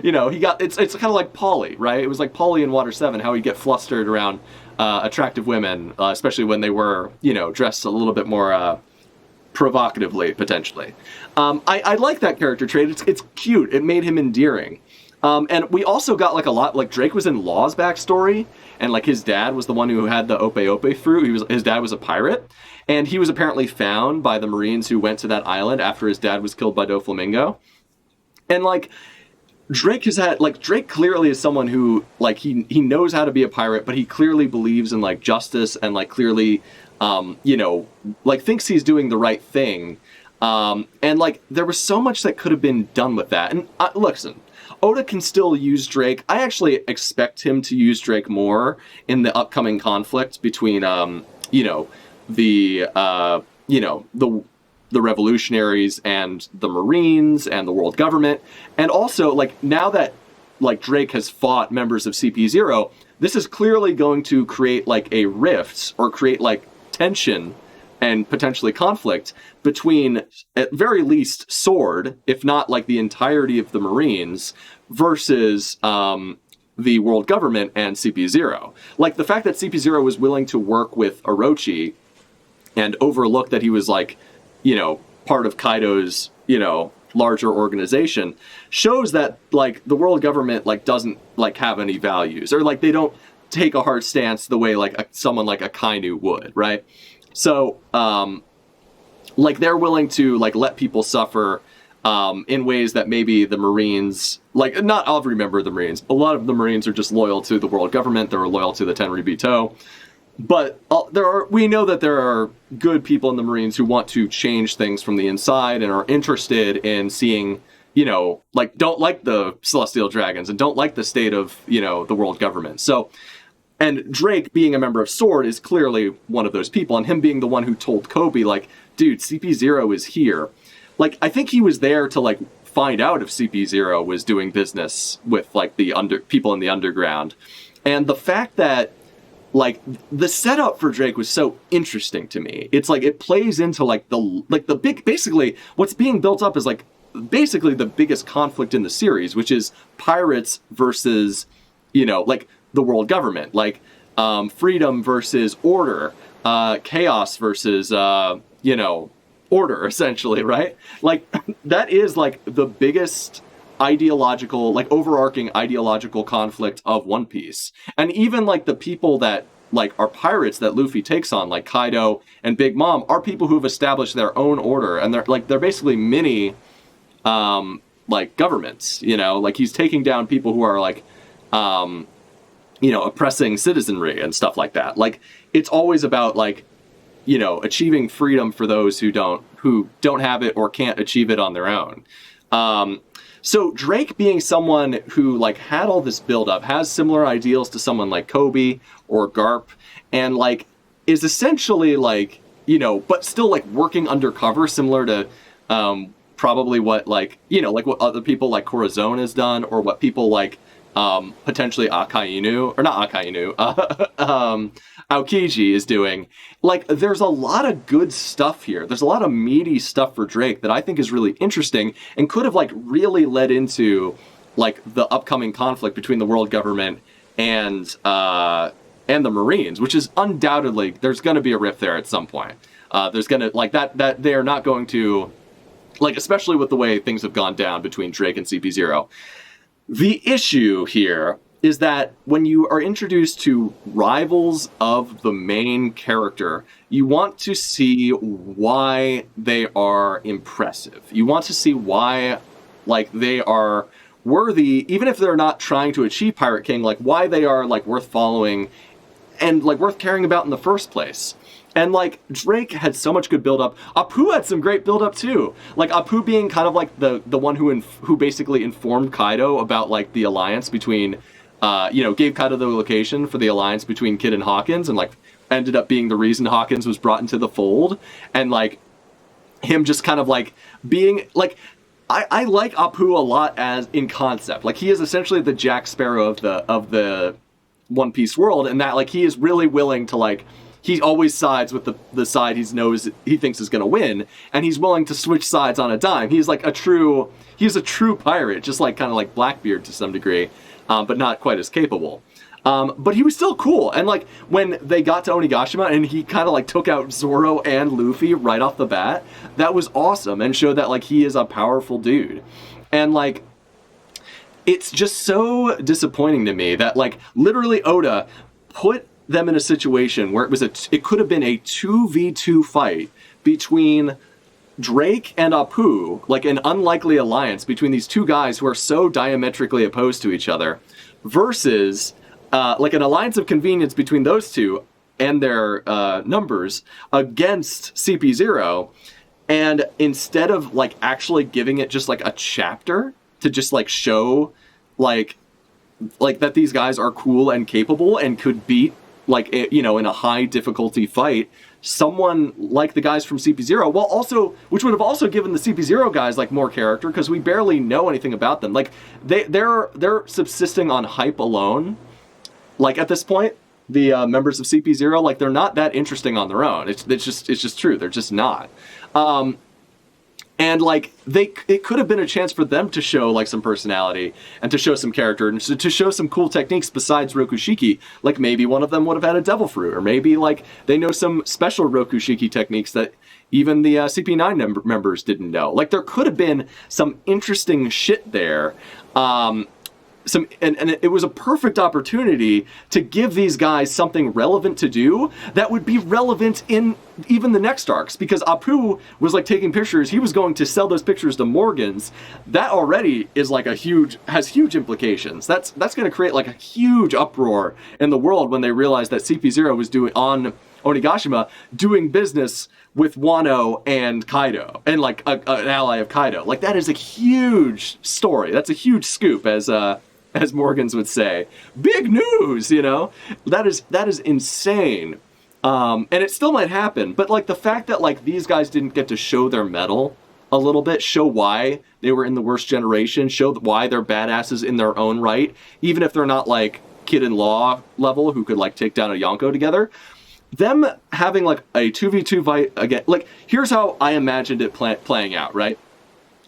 he got, it's kind of like Polly, right? It was like Polly in Water 7, how he'd get flustered around attractive women, especially when they were, dressed a little bit more provocatively, potentially. I like that character trait. It's cute. It made him endearing. And we also got like a lot, like Drake was in Law's backstory, and like his dad was the one who had the Ope Ope fruit. His dad was a pirate, and he was apparently found by the Marines who went to that island after his dad was killed by Doflamingo. And like Drake clearly is someone who like he knows how to be a pirate, but he clearly believes in like justice and like clearly like thinks he's doing the right thing. And like there was so much that could have been done with that. And listen, Oda can still use Drake. I actually expect him to use Drake more in the upcoming conflict between the revolutionaries and the Marines and the world government. And also, like, now that like Drake has fought members of CP0, this is clearly going to create like a rift or create like tension and potentially conflict between, at very least, Sword, if not like the entirety of the Marines, versus the world government and CP0. Like the fact that CP0 was willing to work with Orochi and overlook that he was like, part of Kaido's, larger organization, shows that like the world government like doesn't like have any values, or like they don't take a hard stance the way like someone like Akainu would, right? So like they're willing to like let people suffer in ways that maybe the Marines, like not every member of the Marines, a lot of the Marines are just loyal to the world government, they're loyal to the Tenryubito. But we know that there are good people in the Marines who want to change things from the inside and are interested in seeing, like don't like the Celestial Dragons and don't like the state of, the world government. So, and Drake being a member of Sword is clearly one of those people, and him being the one who told Kobe, like, dude, CP0 is here. Like, I think he was there to like find out if CP0 was doing business with like the people in the underground. And the fact that like the setup for Drake was so interesting to me. It's like it plays into like the big, basically what's being built up is like basically the biggest conflict in the series, which is pirates versus, like the world government, like freedom versus order, chaos versus, order, essentially, right? Like that is like the biggest ideological, like overarching ideological conflict of One Piece. And even like the people that like are pirates that Luffy takes on, like Kaido and Big Mom, are people who've established their own order, and they're basically mini like governments, like he's taking down people who are like oppressing citizenry and stuff like that. Like it's always about like achieving freedom for those who don't have it or can't achieve it on their own. So Drake being someone who like had all this buildup, has similar ideals to someone like Kobe or Garp, and like is essentially like, but still like working undercover, similar to probably what like, like what other people like Corazon has done, or what people like potentially Akainu, or not Akainu, Aokiji is doing. Like, there's a lot of good stuff here. There's a lot of meaty stuff for Drake that I think is really interesting and could have, like, really led into, like, the upcoming conflict between the world government and the Marines, which is undoubtedly, there's going to be a rift there at some point. There's going to, like, that they are not going to, like, especially with the way things have gone down between Drake and CP0. The issue here is that when you are introduced to rivals of the main character, you want to see why they are impressive. You want to see why, like, they are worthy, even if they're not trying to achieve Pirate King, like, why they are, like, worth following and, like, worth caring about in the first place. And, like, Drake had so much good build-up. Apu had some great build-up, too. Like, Apu being kind of, like, the one who basically informed Kaido about, like, the alliance between, gave Kaido the location for the alliance between Kid and Hawkins, and, like, ended up being the reason Hawkins was brought into the fold. And, like, him just kind of, like, being, like, I like Apu a lot as, in concept. Like, he is essentially the Jack Sparrow of the One Piece world, and that, like, he is really willing to, like, he always sides with the side he thinks is going to win, and he's willing to switch sides on a dime. He's like he's a true pirate, just like kind of like Blackbeard to some degree, but not quite as capable. But he was still cool, and like when they got to Onigashima and he kind of like took out Zoro and Luffy right off the bat, that was awesome and showed that like he is a powerful dude. And like it's just so disappointing to me that, like, literally Oda put them in a situation where it could have been a 2v2 fight between Drake and Apu, like an unlikely alliance between these two guys who are so diametrically opposed to each other, versus like an alliance of convenience between those two and their numbers against CP0. And instead of like actually giving it just like a chapter to just like show like that these guys are cool and capable and could beat, like, you know, in a high difficulty fight, someone like the guys from CP0, while also, which would have also given the CP0 guys like more character, because we barely know anything about them. Like they're subsisting on hype alone. Like at this point, the members of CP0, like they're not that interesting on their own. It's just true. They're just not. And like it could have been a chance for them to show like some personality and to show some character and to show some cool techniques besides Rokushiki. Like maybe one of them would have had a devil fruit, or maybe like they know some special Rokushiki techniques that even the CP9 members didn't know. Like there could have been some interesting shit there. And it was a perfect opportunity to give these guys something relevant to do that would be relevant in even the next arcs, because Apu was like taking pictures. He was going to sell those pictures to Morgans. That already is like has huge implications. That's going to create like a huge uproar in the world when they realize that CP0 was doing on Onigashima doing business with Wano and Kaido, and like an ally of Kaido. Like that is a huge story. That's a huge scoop, as Morgans would say. Big news, you know? That is insane. And it still might happen, but like the fact that like these guys didn't get to show their mettle a little bit, show why they were in the worst generation, show why they're badasses in their own right, even if they're not like Kid in Law level who could like take down a Yonko together. Them having like a 2v2 fight again, like here's how I imagined it playing out, right?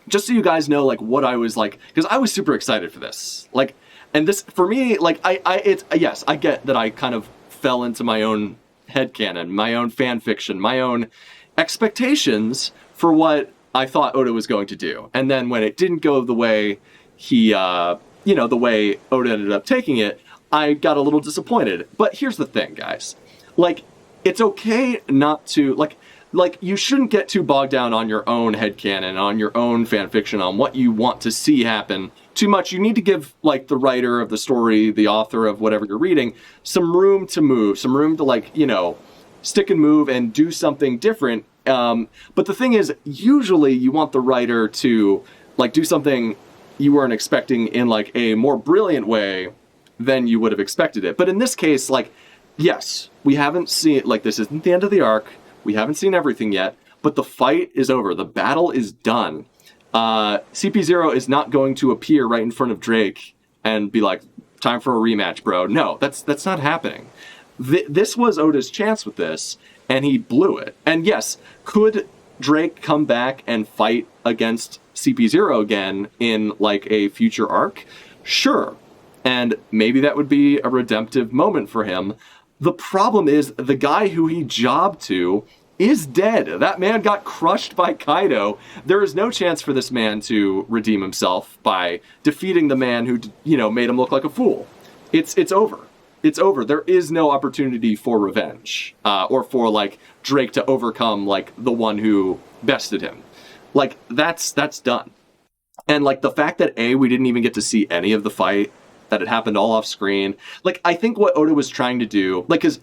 Just so you guys know, like, what I was like, because I was super excited for this. Like, and this, for me, like, yes, I get that I kind of fell into my own headcanon, my own fan fiction, my own expectations for what I thought Oda was going to do. And then when it didn't go the way the way Oda ended up taking it, I got a little disappointed. But here's the thing, guys. Like, it's okay not to, like, you shouldn't get too bogged down on your own headcanon, on your own fanfiction, on what you want to see happen too much. You need to give, like, the writer of the story, the author of whatever you're reading, some room to move, some room to, like, you know, stick and move and do something different. But the thing is, usually you want the writer to, like, do something you weren't expecting in, like, a more brilliant way than you would have expected it. But in this case, like, yes, we haven't seen, like, this isn't the end of the arc. We haven't seen everything yet, but the fight is over. The battle is done. CP0 is not going to appear right in front of Drake and be like, time for a rematch, bro. No, that's not happening. This was Oda's chance with this, and he blew it. And yes, could Drake come back and fight against CP0 again in like a future arc? Sure. And maybe that would be a redemptive moment for him. The problem is the guy who he jobbed to is dead. That man got crushed by Kaido. There is no chance for this man to redeem himself by defeating the man who, you know, made him look like a fool. It's over. It's over. There is no opportunity for revenge, or for like Drake to overcome like the one who bested him. Like that's done. And like the fact that we didn't even get to see any of the fight, that it happened all off screen. Like, I think what Oda was trying to do, like, because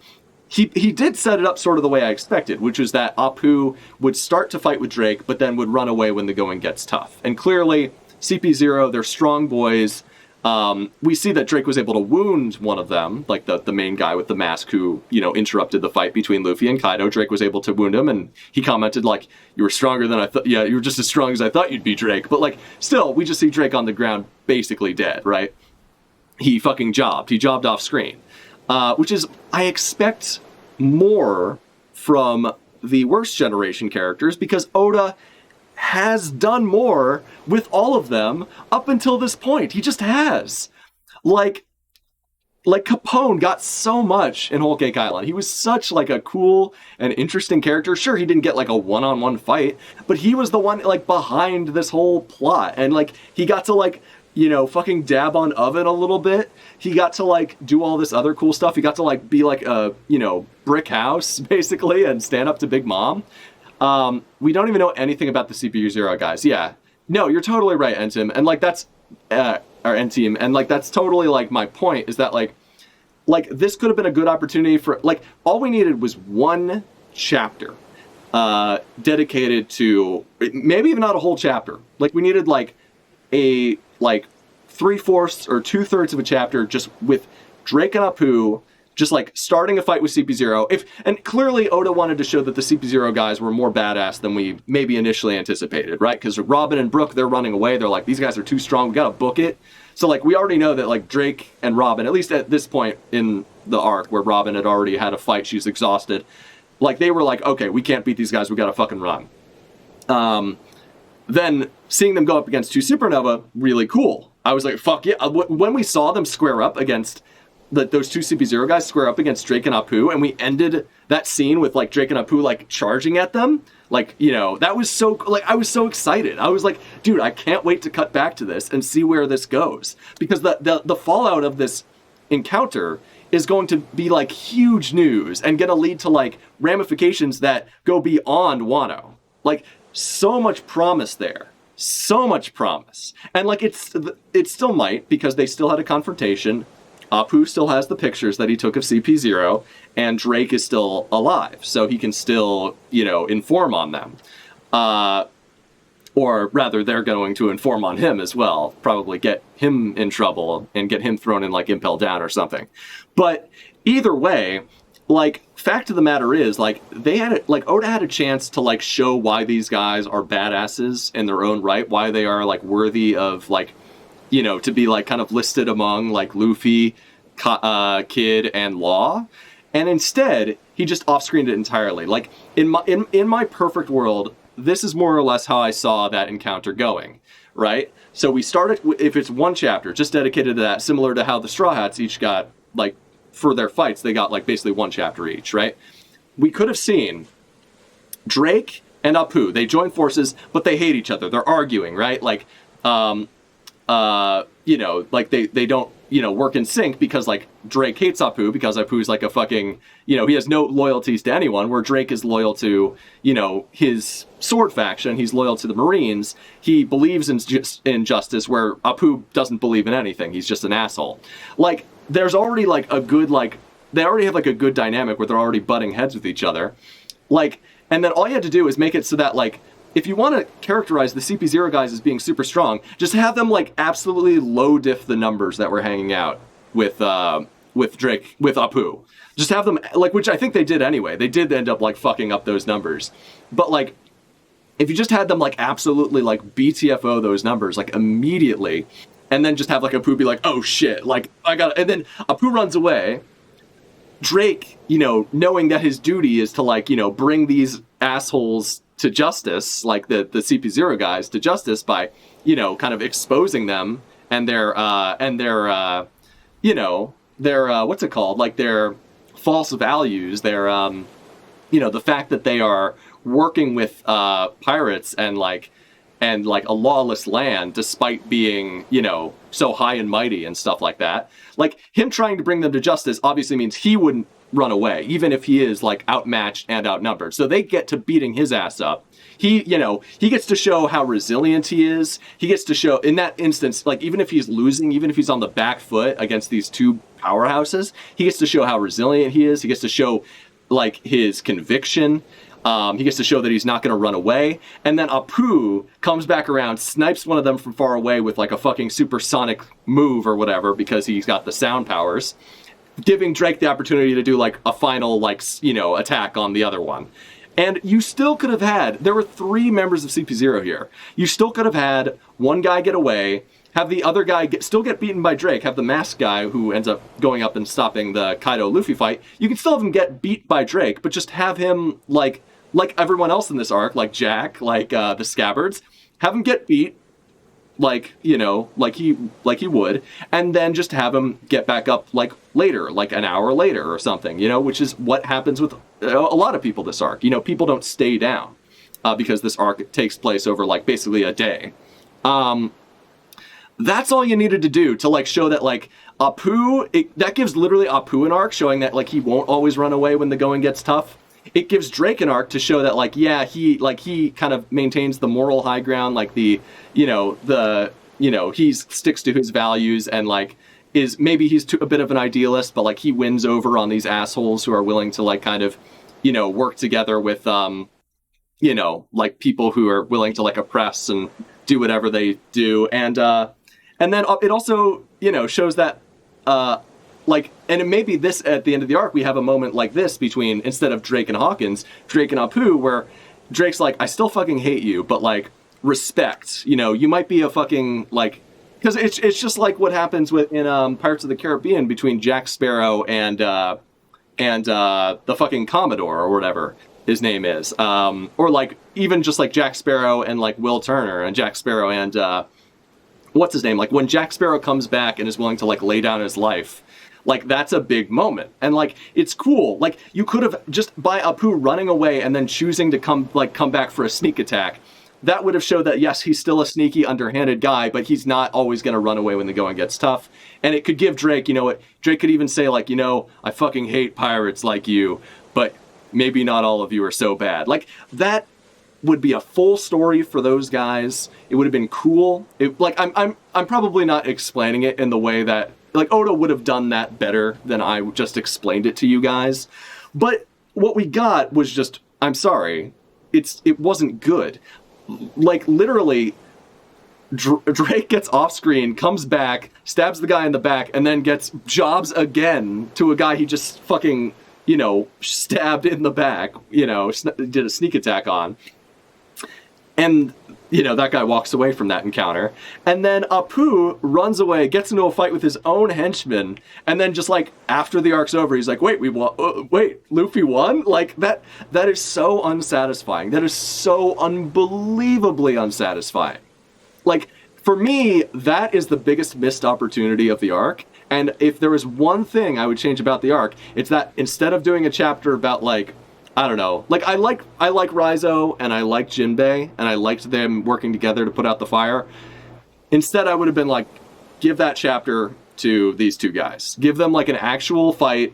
he did set it up sort of the way I expected, which was that Apu would start to fight with Drake, but then would run away when the going gets tough. And clearly, CP0, they're strong boys. We see that Drake was able to wound one of them, like the main guy with the mask who, you know, interrupted the fight between Luffy and Kaido. Drake was able to wound him, and he commented, like, you were stronger than I thought. Yeah, you were just as strong as I thought you'd be, Drake. But, like, still, we just see Drake on the ground basically dead, right? He fucking jobbed. He jobbed off screen. Which is, I expect more from the worst generation characters, because Oda has done more with all of them up until this point. He just has. Like Capone got so much in Whole Cake Island. He was such like a cool and interesting character. Sure, he didn't get like a one-on-one fight, but he was the one like behind this whole plot. And like he got to like you know, fucking dab on Oven a little bit. He got to like do all this other cool stuff. He got to like be like a, you know, brick house basically and stand up to Big Mom. We don't even know anything about the CPU Zero guys. Yeah. No, you're totally right, N-Team. And like that's or N-Team, and like that's totally like my point is that like this could have been a good opportunity for like all we needed was one chapter dedicated to maybe even not a whole chapter. Like we needed like a like 3/4 or 2/3 of a chapter just with Drake and Apu just like starting a fight with CP0. And clearly Oda wanted to show that the CP0 guys were more badass than we maybe initially anticipated, right? Because Robin and Brooke, they're running away. They're like, these guys are too strong. We gotta book it. So like we already know that like Drake and Robin, at least at this point in the arc where Robin had already had a fight, she's exhausted. Like they were like, okay, we can't beat these guys. We gotta fucking run. Then seeing them go up against 2 Supernova, really cool. I was like, fuck yeah. When we saw them square up against those 2 CP0 guys square up against Drake and Apu, and we ended that scene with like Drake and Apu like charging at them, like, you know, that was so, like, I was so excited. I was like, dude, I can't wait to cut back to this and see where this goes. Because the fallout of this encounter is going to be like huge news and gonna lead to like ramifications that go beyond Wano. Like, so much promise there. So much promise. And like it still might, because they still had a confrontation. Apu still has the pictures that he took of CP0, and Drake is still alive, so he can still, you know, inform on them. Or rather, they're going to inform on him as well, probably get him in trouble and get him thrown in like Impel Down or something. But either way, like, fact of the matter is, like, Oda had a chance to like show why these guys are badasses in their own right, why they are like worthy of like, you know, to be like kind of listed among like Luffy, Kid, and Law, and instead he just off-screened it entirely. Like in my perfect world, this is more or less how I saw that encounter going, right? So we started, if it's one chapter just dedicated to that, similar to how the Strawhats each got like for their fights, they got like basically one chapter each, right? We could have seen Drake and Apu, they join forces, but they hate each other. They're arguing, right? Like, you know, like they don't, you know, work in sync because like Drake hates Apu because Apu's like a fucking, you know, he has no loyalties to anyone, where Drake is loyal to, you know, his sword faction. He's loyal to the Marines. He believes in justice, where Apu doesn't believe in anything. He's just an asshole. Like, there's already like a good, like, they already have like a good dynamic where they're already butting heads with each other. Like, and then all you had to do is make it so that like, if you want to characterize the CP0 guys as being super strong, just have them like absolutely low diff the numbers that were hanging out with Drake, with Apu. Just have them like, which I think they did anyway. They did end up like fucking up those numbers. But like, if you just had them like absolutely like BTFO those numbers like immediately, and then just have like Apu be like, oh shit, like I got, and then Apu runs away. Drake, you know, knowing that his duty is to like, you know, bring these assholes to justice, like the CP0 guys to justice by, you know, kind of exposing them and their you know, their what's it called? Like their false values, their you know, the fact that they are working with pirates and like a lawless land despite being, you know, so high and mighty and stuff like that. Like him trying to bring them to justice obviously means he wouldn't run away, even if he is like outmatched and outnumbered. So they get to beating his ass up. He, you know, he gets to show how resilient he is. He gets to show, in that instance, like even if he's losing, even if he's on the back foot against these two powerhouses, he gets to show how resilient he is. He gets to show like his conviction. He gets to show that he's not going to run away. And then Apu comes back around, snipes one of them from far away with like a fucking supersonic move or whatever, because he's got the sound powers, giving Drake the opportunity to do like a final, like, you know, attack on the other one. And you still could have had, there were 3 members of CP0 here. You still could have had one guy get away, have the other guy still get beaten by Drake, have the masked guy who ends up going up and stopping the Kaido-Luffy fight. You can still have him get beat by Drake, but just have him, like everyone else in this arc, like Jack, like the Scabbards, have him get beat, like, you know, like he would, and then just have him get back up like later, like an hour later or something, you know, which is what happens with a lot of people this arc. You know, people don't stay down because this arc takes place over like basically a day. That's all you needed to do to like show that like Apu, that gives literally Apu an arc showing that like he won't always run away when the going gets tough. It gives Drake an arc to show that like, yeah, he kind of maintains the moral high ground, like he sticks to his values and like he's a bit of an idealist, but like he wins over on these assholes who are willing to like kind of, work together with like people who are willing to like oppress and do whatever they do. And then it also, shows that and maybe this at the end of the arc, we have a moment like this between, instead of Drake and Hawkins, Drake and Apu, where Drake's like, I still fucking hate you, but like respect, you might be a fucking like, because it's just like what happens in Pirates of the Caribbean between Jack Sparrow and the fucking Commodore or whatever his name is, or like even just like Jack Sparrow and like Will Turner and Jack Sparrow and what's his name? Like when Jack Sparrow comes back and is willing to like lay down his life, like that's a big moment. And like it's cool. Like you could have just by Apu running away and then choosing to come back for a sneak attack. That would have showed that yes, he's still a sneaky, underhanded guy, but he's not always going to run away when the going gets tough. And it could give Drake, Drake could even say like, I fucking hate pirates like you, but maybe not all of you are so bad. Like that would be a full story for those guys. It would have been cool. I'm probably not explaining it in the way that like Oda would have done that better than I just explained it to you guys. But what we got was just, I'm sorry, it wasn't good. Like literally Drake gets off screen, comes back, stabs the guy in the back, and then gets jobs again to a guy he just fucking, stabbed in the back, did a sneak attack on. And, that guy walks away from that encounter. And then Apu runs away, gets into a fight with his own henchman, and then just like after the arc's over, he's like, wait, Luffy won? Like that is so unsatisfying. That is so unbelievably unsatisfying. Like, for me, that is the biggest missed opportunity of the arc. And if there was one thing I would change about the arc, it's that instead of doing a chapter about like, I don't know, like I like Raizo and I like Jinbei and I liked them working together to put out the fire. Instead, I would have been like, give that chapter to these two guys. Give them like an actual fight.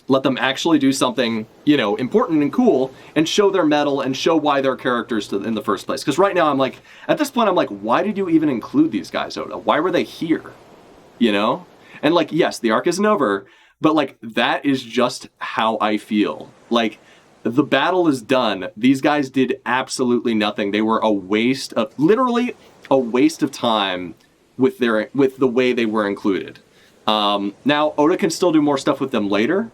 Let them actually do something, important and cool, and show their mettle and show why they're characters in the first place. Because right now I'm like, at this point I'm like, why did you even include these guys, Oda? Why were they here? And like, yes, the arc isn't over, but like that is just how I feel. Like the battle is done. These guys did absolutely nothing. They were literally a waste of time with the way they were included. Now Oda can still do more stuff with them later,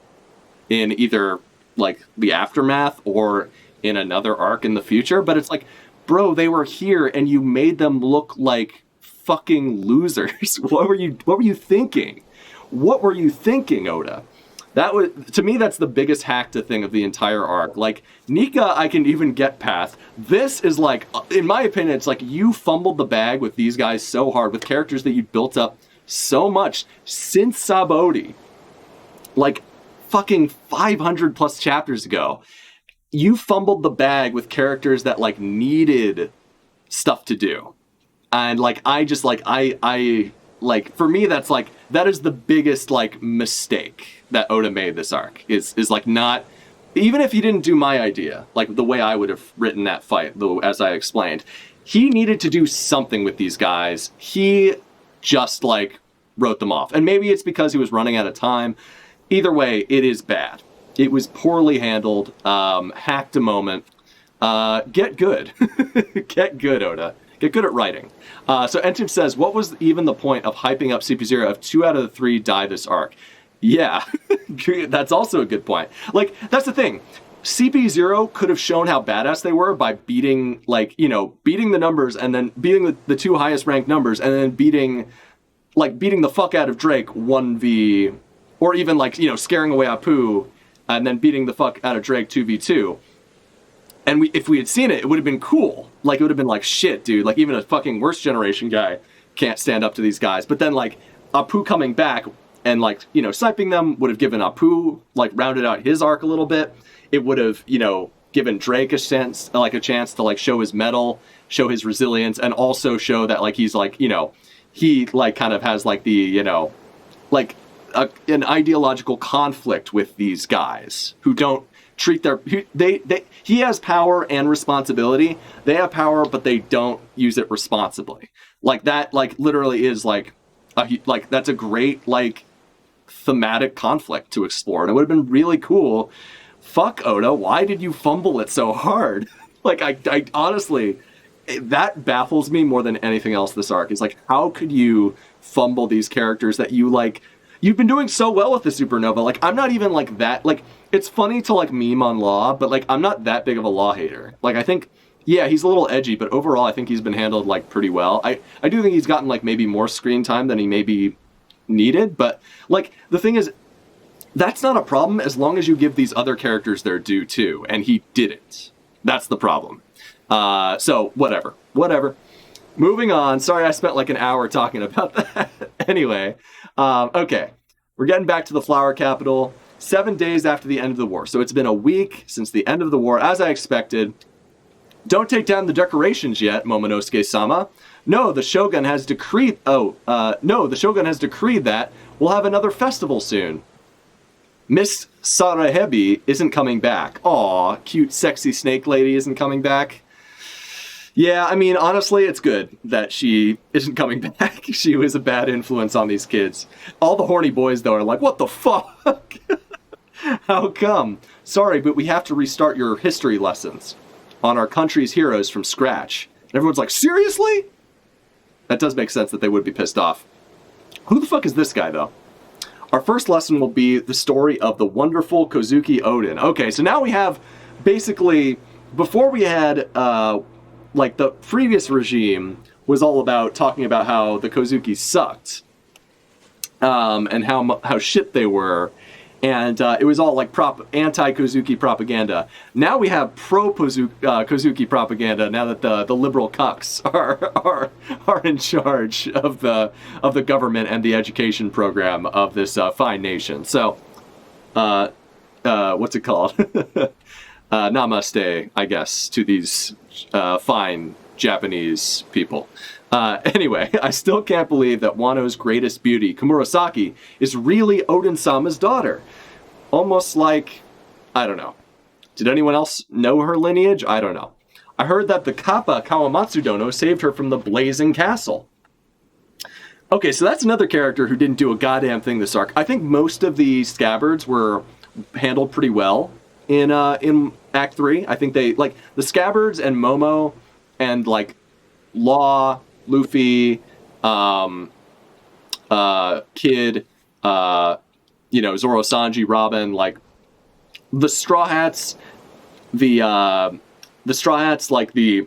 in either like the aftermath or in another arc in the future, but it's like, bro, they were here and you made them look like fucking losers. What were you thinking? What were you thinking, Oda? That was, to me, that's the biggest hack to thing of the entire arc. Like Nika, I can even get past. This is like, in my opinion, it's like you fumbled the bag with these guys so hard, with characters that you built up so much since Sabaody. Like fucking 500 plus chapters ago, you fumbled the bag with characters that like needed stuff to do. And like, I like, for me, that's like, that is the biggest like mistake that Oda made this arc is like not, even if he didn't do my idea, like the way I would have written that fight, as I explained, he needed to do something with these guys. He just like wrote them off. And maybe it's because he was running out of time. Either way, it is bad. It was poorly handled, hacked a moment. Get good. Get good, Oda. Get good at writing. So Entin says, what was even the point of hyping up CP0 if 2 out of the 3 die this arc? Yeah, that's also a good point. Like, that's the thing. CP0 could have shown how badass they were by beating, like, beating the numbers and then beating the 2 highest ranked numbers and then beating the fuck out of Drake 1v, or even like, scaring away Apu and then beating the fuck out of Drake 2v2. And if we had seen it, it would have been cool. Like, it would have been like, shit, dude, like even a fucking worst generation guy can't stand up to these guys. But then like Apu coming back and like, sniping them would have given Apu, like rounded out his arc a little bit. It would have, given Drake a chance to like show his mettle, show his resilience, and also show that like he's like, he like kind of has like the, you know, like an ideological conflict with these guys who don't treat their he has power and responsibility. They have power, but they don't use it responsibly. Like that, like literally is like that's a great like thematic conflict to explore, and it would have been really cool. Fuck Oda, why did you fumble it so hard? Like I honestly, that baffles me more than anything else. This arc is like, how could you fumble these characters that you like? You've been doing so well with the Supernova. Like, I'm not even like that. Like, it's funny to like meme on Law, but like, I'm not that big of a Law hater. Like, I think, yeah, he's a little edgy, but overall, I think he's been handled like pretty well. I do think he's gotten like maybe more screen time than he maybe needed. But like, the thing is, that's not a problem as long as you give these other characters their due too. And he didn't. That's the problem. So whatever. Moving on. Sorry, I spent like an hour talking about that. Anyway, okay. We're getting back to the Flower Capital. 7 days after the end of the war. So it's been a week since the end of the war, as I expected. Don't take down the decorations yet, Momonosuke-sama. No, the Shogun has decreed... the Shogun has decreed that we'll have another festival soon. Miss Sarahebi isn't coming back. Aw, cute, sexy snake lady isn't coming back. Yeah, I mean, honestly, it's good that she isn't coming back. She was a bad influence on these kids. All the horny boys, though, are like, what the fuck? How come? Sorry, but we have to restart your history lessons on our country's heroes from scratch. And everyone's like, seriously? That does make sense that they would be pissed off. Who the fuck is this guy, though? Our first lesson will be the story of the wonderful Kozuki Oden. Okay, so now we have, basically, before we had, like, the previous regime was all about talking about how the Kozuki sucked, and how shit they were, and it was all like anti-Kozuki propaganda. Now we have pro-Kozuki propaganda. Now that the liberal cucks are in charge of the government and the education program of this fine nation. So, what's it called? Namaste, I guess, to these fine Japanese people. Anyway, I still can't believe that Wano's greatest beauty, Komurasaki, is really Oden-sama's daughter. Almost like, I don't know. Did anyone else know her lineage? I don't know. I heard that the Kappa Kawamatsu Dono saved her from the blazing castle. Okay, so that's another character who didn't do a goddamn thing this arc. I think most of the scabbards were handled pretty well in Act 3. I think they, like, the scabbards and Momo and, like, Law, Luffy, Kid, Zoro, Sanji, Robin, like, the Strawhats, like the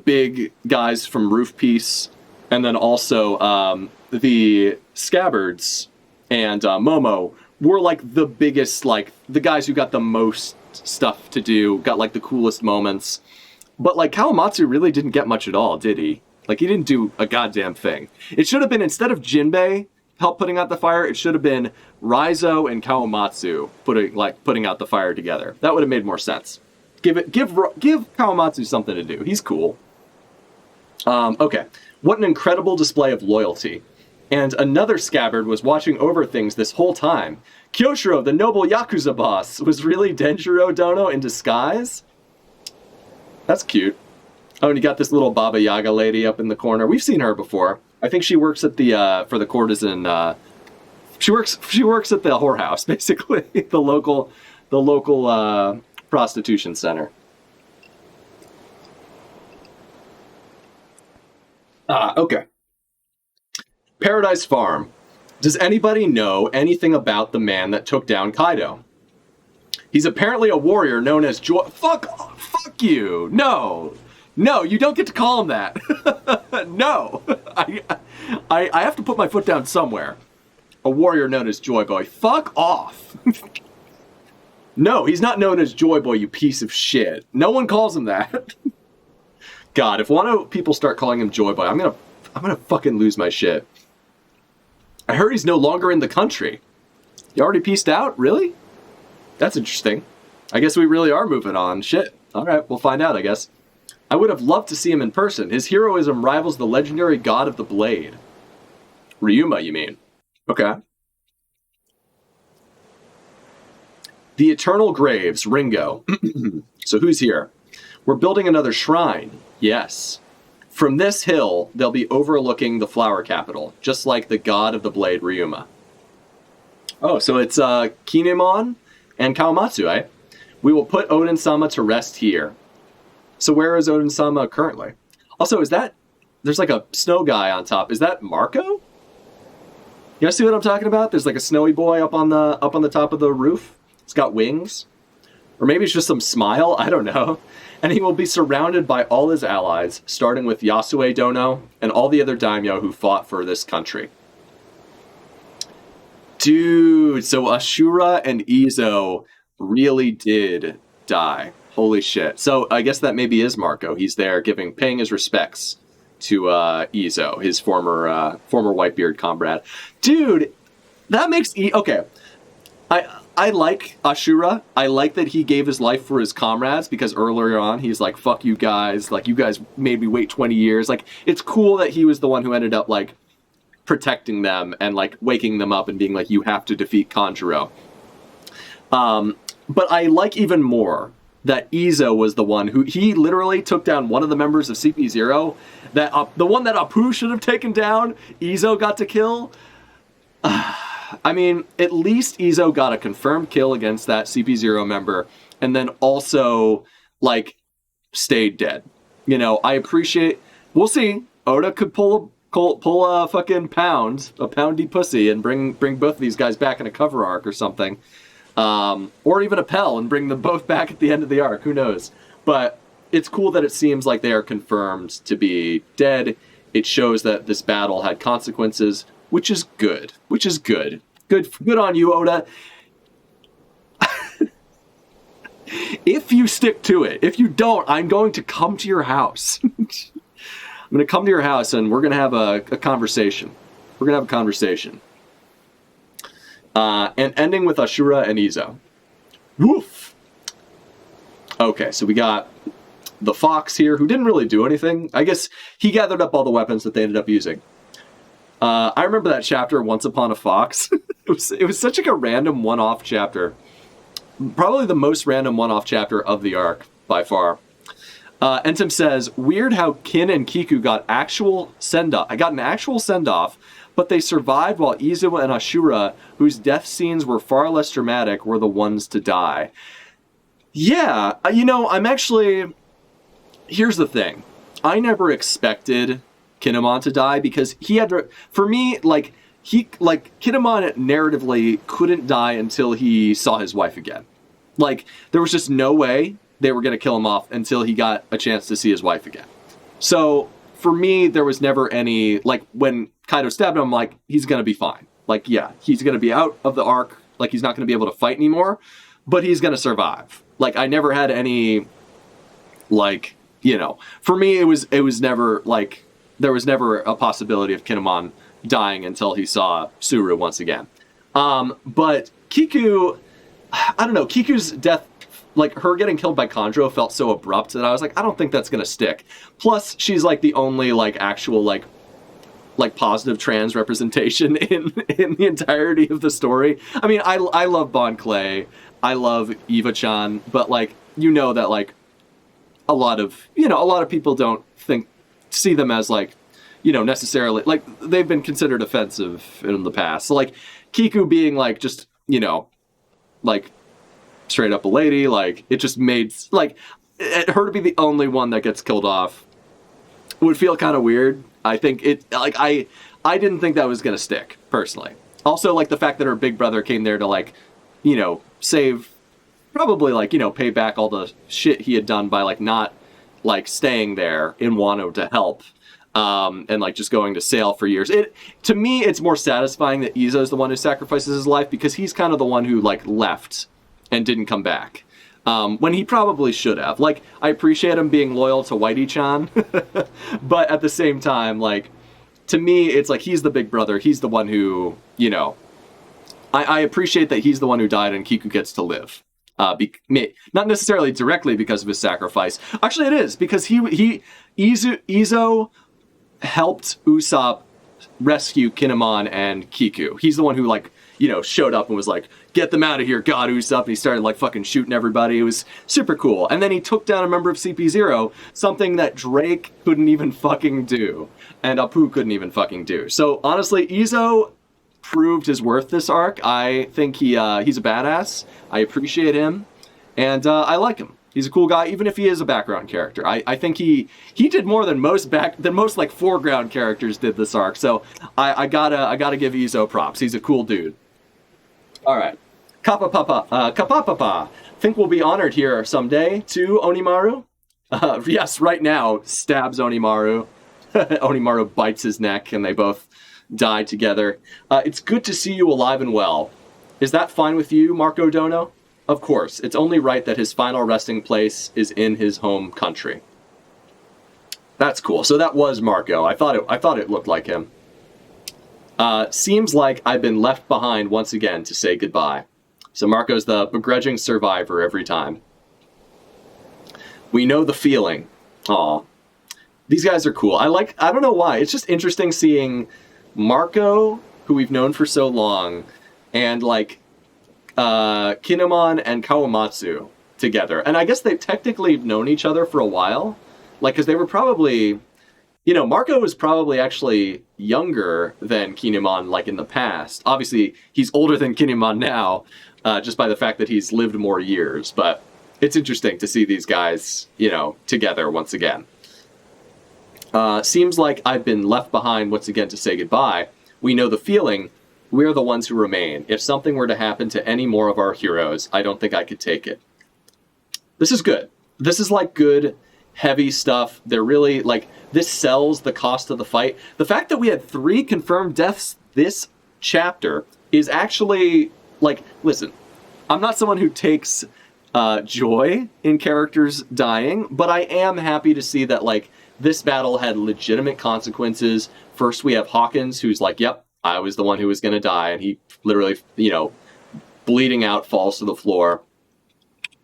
big guys from Roof Piece, and then also the scabbards and Momo were like the biggest, like the guys who got the most stuff to do, got like the coolest moments. But like Kawamatsu really didn't get much at all, did he? Like he didn't do a goddamn thing. It should have been, instead of Jinbei putting out the fire, it should have been Raizo and Kawamatsu putting out the fire together. That would have made more sense. Give Kawamatsu something to do. He's cool. Okay. What an incredible display of loyalty. And another scabbard was watching over things this whole time. Kyoshiro, the noble Yakuza boss, was really Denjiro Dono in disguise? That's cute. Oh, and you got this little Baba Yaga lady up in the corner. We've seen her before. I think she works at the, for the courtesan, she works at the whorehouse, basically. the local prostitution center. Okay. Paradise Farm. Does anybody know anything about the man that took down Kaido? He's apparently a warrior known as Fuck you. No, you don't get to call him that. No. I have to put my foot down somewhere. A warrior known as Joy Boy. Fuck off. No, he's not known as Joy Boy, you piece of shit. No one calls him that. God, if Wano people start calling him Joy Boy, I'm gonna fucking lose my shit. I heard he's no longer in the country. You already peaced out? Really? That's interesting. I guess we really are moving on. Shit. Alright, we'll find out, I guess. I would have loved to see him in person. His heroism rivals the legendary god of the blade. Ryuma, you mean? Okay. The Eternal Graves, Ringo. So who's here? We're building another shrine. Yes. From this hill, they'll be overlooking the flower capital, just like the god of the blade, Ryuma. Oh, so it's Kinemon and Kawamatsu, eh? We will put Odin-sama to rest here. So where is Odin-sama currently? Also, is that... There's like a snow guy on top. Is that Marco? You guys see what I'm talking about? There's like a snowy boy up on the top of the roof. It's got wings. Or maybe it's just some smile. I don't know. And he will be surrounded by all his allies, starting with Yasue Dono and all the other daimyo who fought for this country. Dude, so Ashura and Izo really did die. Holy shit. So I guess that maybe is Marco. He's there paying his respects to Izo, his former Whitebeard comrade. Dude, that makes... Okay. I like Ashura. I like that he gave his life for his comrades, because earlier on he's like, fuck you guys. Like, you guys made me wait 20 years. Like, it's cool that he was the one who ended up, like, protecting them and, like, waking them up and being like, you have to defeat Kanjuro. But I like even more that Izo was the one who... He literally took down one of the members of CP0. The one that Apu should have taken down, Izo got to kill. I mean, at least Izo got a confirmed kill against that CP0 member, and then also, like, stayed dead. You know, I appreciate... We'll see. Oda could pull a fucking poundy pussy, and bring both of these guys back in a cover arc or something. Or even a Pell and bring them both back at the end of the arc. Who knows? But it's cool that it seems like they are confirmed to be dead. It shows that this battle had consequences, which is good. Good on you, Oda. If you stick to it. If you don't, I'm going to come to your house. I'm going to come to your house and we're going to have a conversation. And ending with Ashura and Izo. Woof! Okay, so we got the Fox here, who didn't really do anything. I guess he gathered up all the weapons that they ended up using. I remember that chapter, Once Upon a Fox. It was such like a random one-off chapter. Probably the most random one-off chapter of the arc, by far. Entim says, weird how Kin and Kiku got an actual send-off, but they survived while Izo and Ashura, whose death scenes were far less dramatic, were the ones to die. Yeah, you know, I'm actually... Here's the thing. I never expected Kinemon to die, because he had to... For me, Kinemon narratively couldn't die until he saw his wife again. Like, there was just no way they were going to kill him off until he got a chance to see his wife again. So, for me, there was never any... Like, when Kaido stabbed him, I'm like, he's going to be fine. Like, yeah, he's going to be out of the arc. Like, he's not going to be able to fight anymore. But he's going to survive. Like, I never had any... Like, you know... For me, it was never, like... There was never a possibility of Kinemon dying until he saw Suru once again. But Kiku... I don't know, Kiku's death... Like, her getting killed by Kanjuro felt so abrupt that I was like, I don't think that's gonna stick. Plus, she's, like, the only, like, actual, like positive trans representation in the entirety of the story. I mean, I love Bon Clay. I love Eva-chan. But, like, you know that, like, a lot of people don't see them as, like, you know, necessarily, like, they've been considered offensive in the past. So, like, Kiku being, like, just, you know, like, straight up a lady, like, it just made, like, her to be the only one that gets killed off would feel kind of weird. I think it, like, I didn't think that was going to stick, personally. Also, like, the fact that her big brother came there to, like, you know, save, probably, like, you know, pay back all the shit he had done by, like, not, like, staying there in Wano to help, and, like, just going to sail for years. To me, it's more satisfying that Izo's the one who sacrifices his life, because he's kind of the one who, like, left and didn't come back. When he probably should have. Like, I appreciate him being loyal to Whitey-chan, but at the same time, like, to me, it's like he's the big brother. He's the one who, you know, I appreciate that he's the one who died and Kiku gets to live. Not necessarily directly because of his sacrifice. Actually, it is because Izo helped Usopp rescue Kinemon and Kiku. He's the one who, like, you know, showed up and was like, get them out of here, God, Usopp. And he started, like, fucking shooting everybody. It was super cool. And then he took down a member of CP0, something that Drake couldn't even fucking do. And Apu couldn't even fucking do. So, honestly, Izo proved his worth this arc. I think he's a badass. I appreciate him. And I like him. He's a cool guy, even if he is a background character. I think he did more than most like foreground characters did this arc. So I gotta give Izo props. He's a cool dude. All right, Kapapapa. Think we'll be honored here someday to Onimaru. Yes, right now stabs Onimaru. Onimaru bites his neck, and they both die together. It's good to see you alive and well. Is that fine with you, Marco Dono? Of course, it's only right that his final resting place is in his home country. That's cool. So that was Marco. I thought it looked like him. Seems like I've been left behind once again to say goodbye. So Marco's the begrudging survivor every time. We know the feeling. Aw. These guys are cool. I don't know why. It's just interesting seeing Marco, who we've known for so long, and like Kinemon and Kawamatsu together. And I guess they've technically known each other for a while. Like, because they were probably, you know, Marco was probably actually younger than Kinemon, like, in the past. Obviously, he's older than Kinemon now, just by the fact that he's lived more years. But it's interesting to see these guys, you know, together once again. Seems like I've been left behind once again to say goodbye. We know the feeling. We're the ones who remain. If something were to happen to any more of our heroes, I don't think I could take it. This is good. This is like good, heavy stuff. They're really, like, this sells the cost of the fight. The fact that we had 3 confirmed deaths this chapter is actually, like, listen, I'm not someone who takes joy in characters dying, but I am happy to see that, like, this battle had legitimate consequences. First, we have Hawkins, who's like, yep, I was the one who was going to die, and he literally, you know, bleeding out, falls to the floor.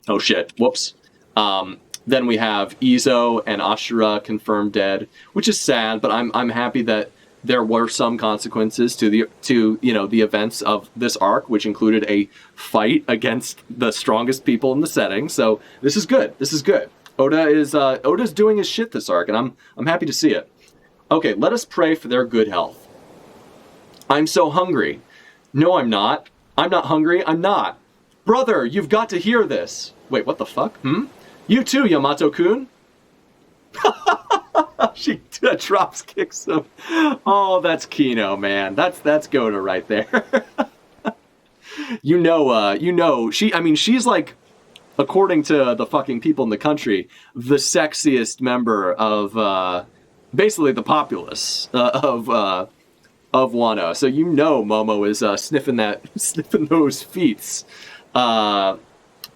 Oh shit, whoops. Then we have Izo and Ashura confirmed dead, which is sad, but I'm happy that there were some consequences to you know, the events of this arc, which included a fight against the strongest people in the setting. So this is good. This is good. Oda's doing his shit this arc, and I'm happy to see it. Okay, let us pray for their good health. I'm so hungry. No, I'm not. I'm not hungry. I'm not. Brother, you've got to hear this. Wait, what the fuck? You too, Yamato-kun? She drops kicks him. Oh, that's Kino, man. That's Goda right there. you know, she's like, according to the fucking people in the country, the sexiest member of, basically the populace of Wano. So you know Momo is sniffing those feets.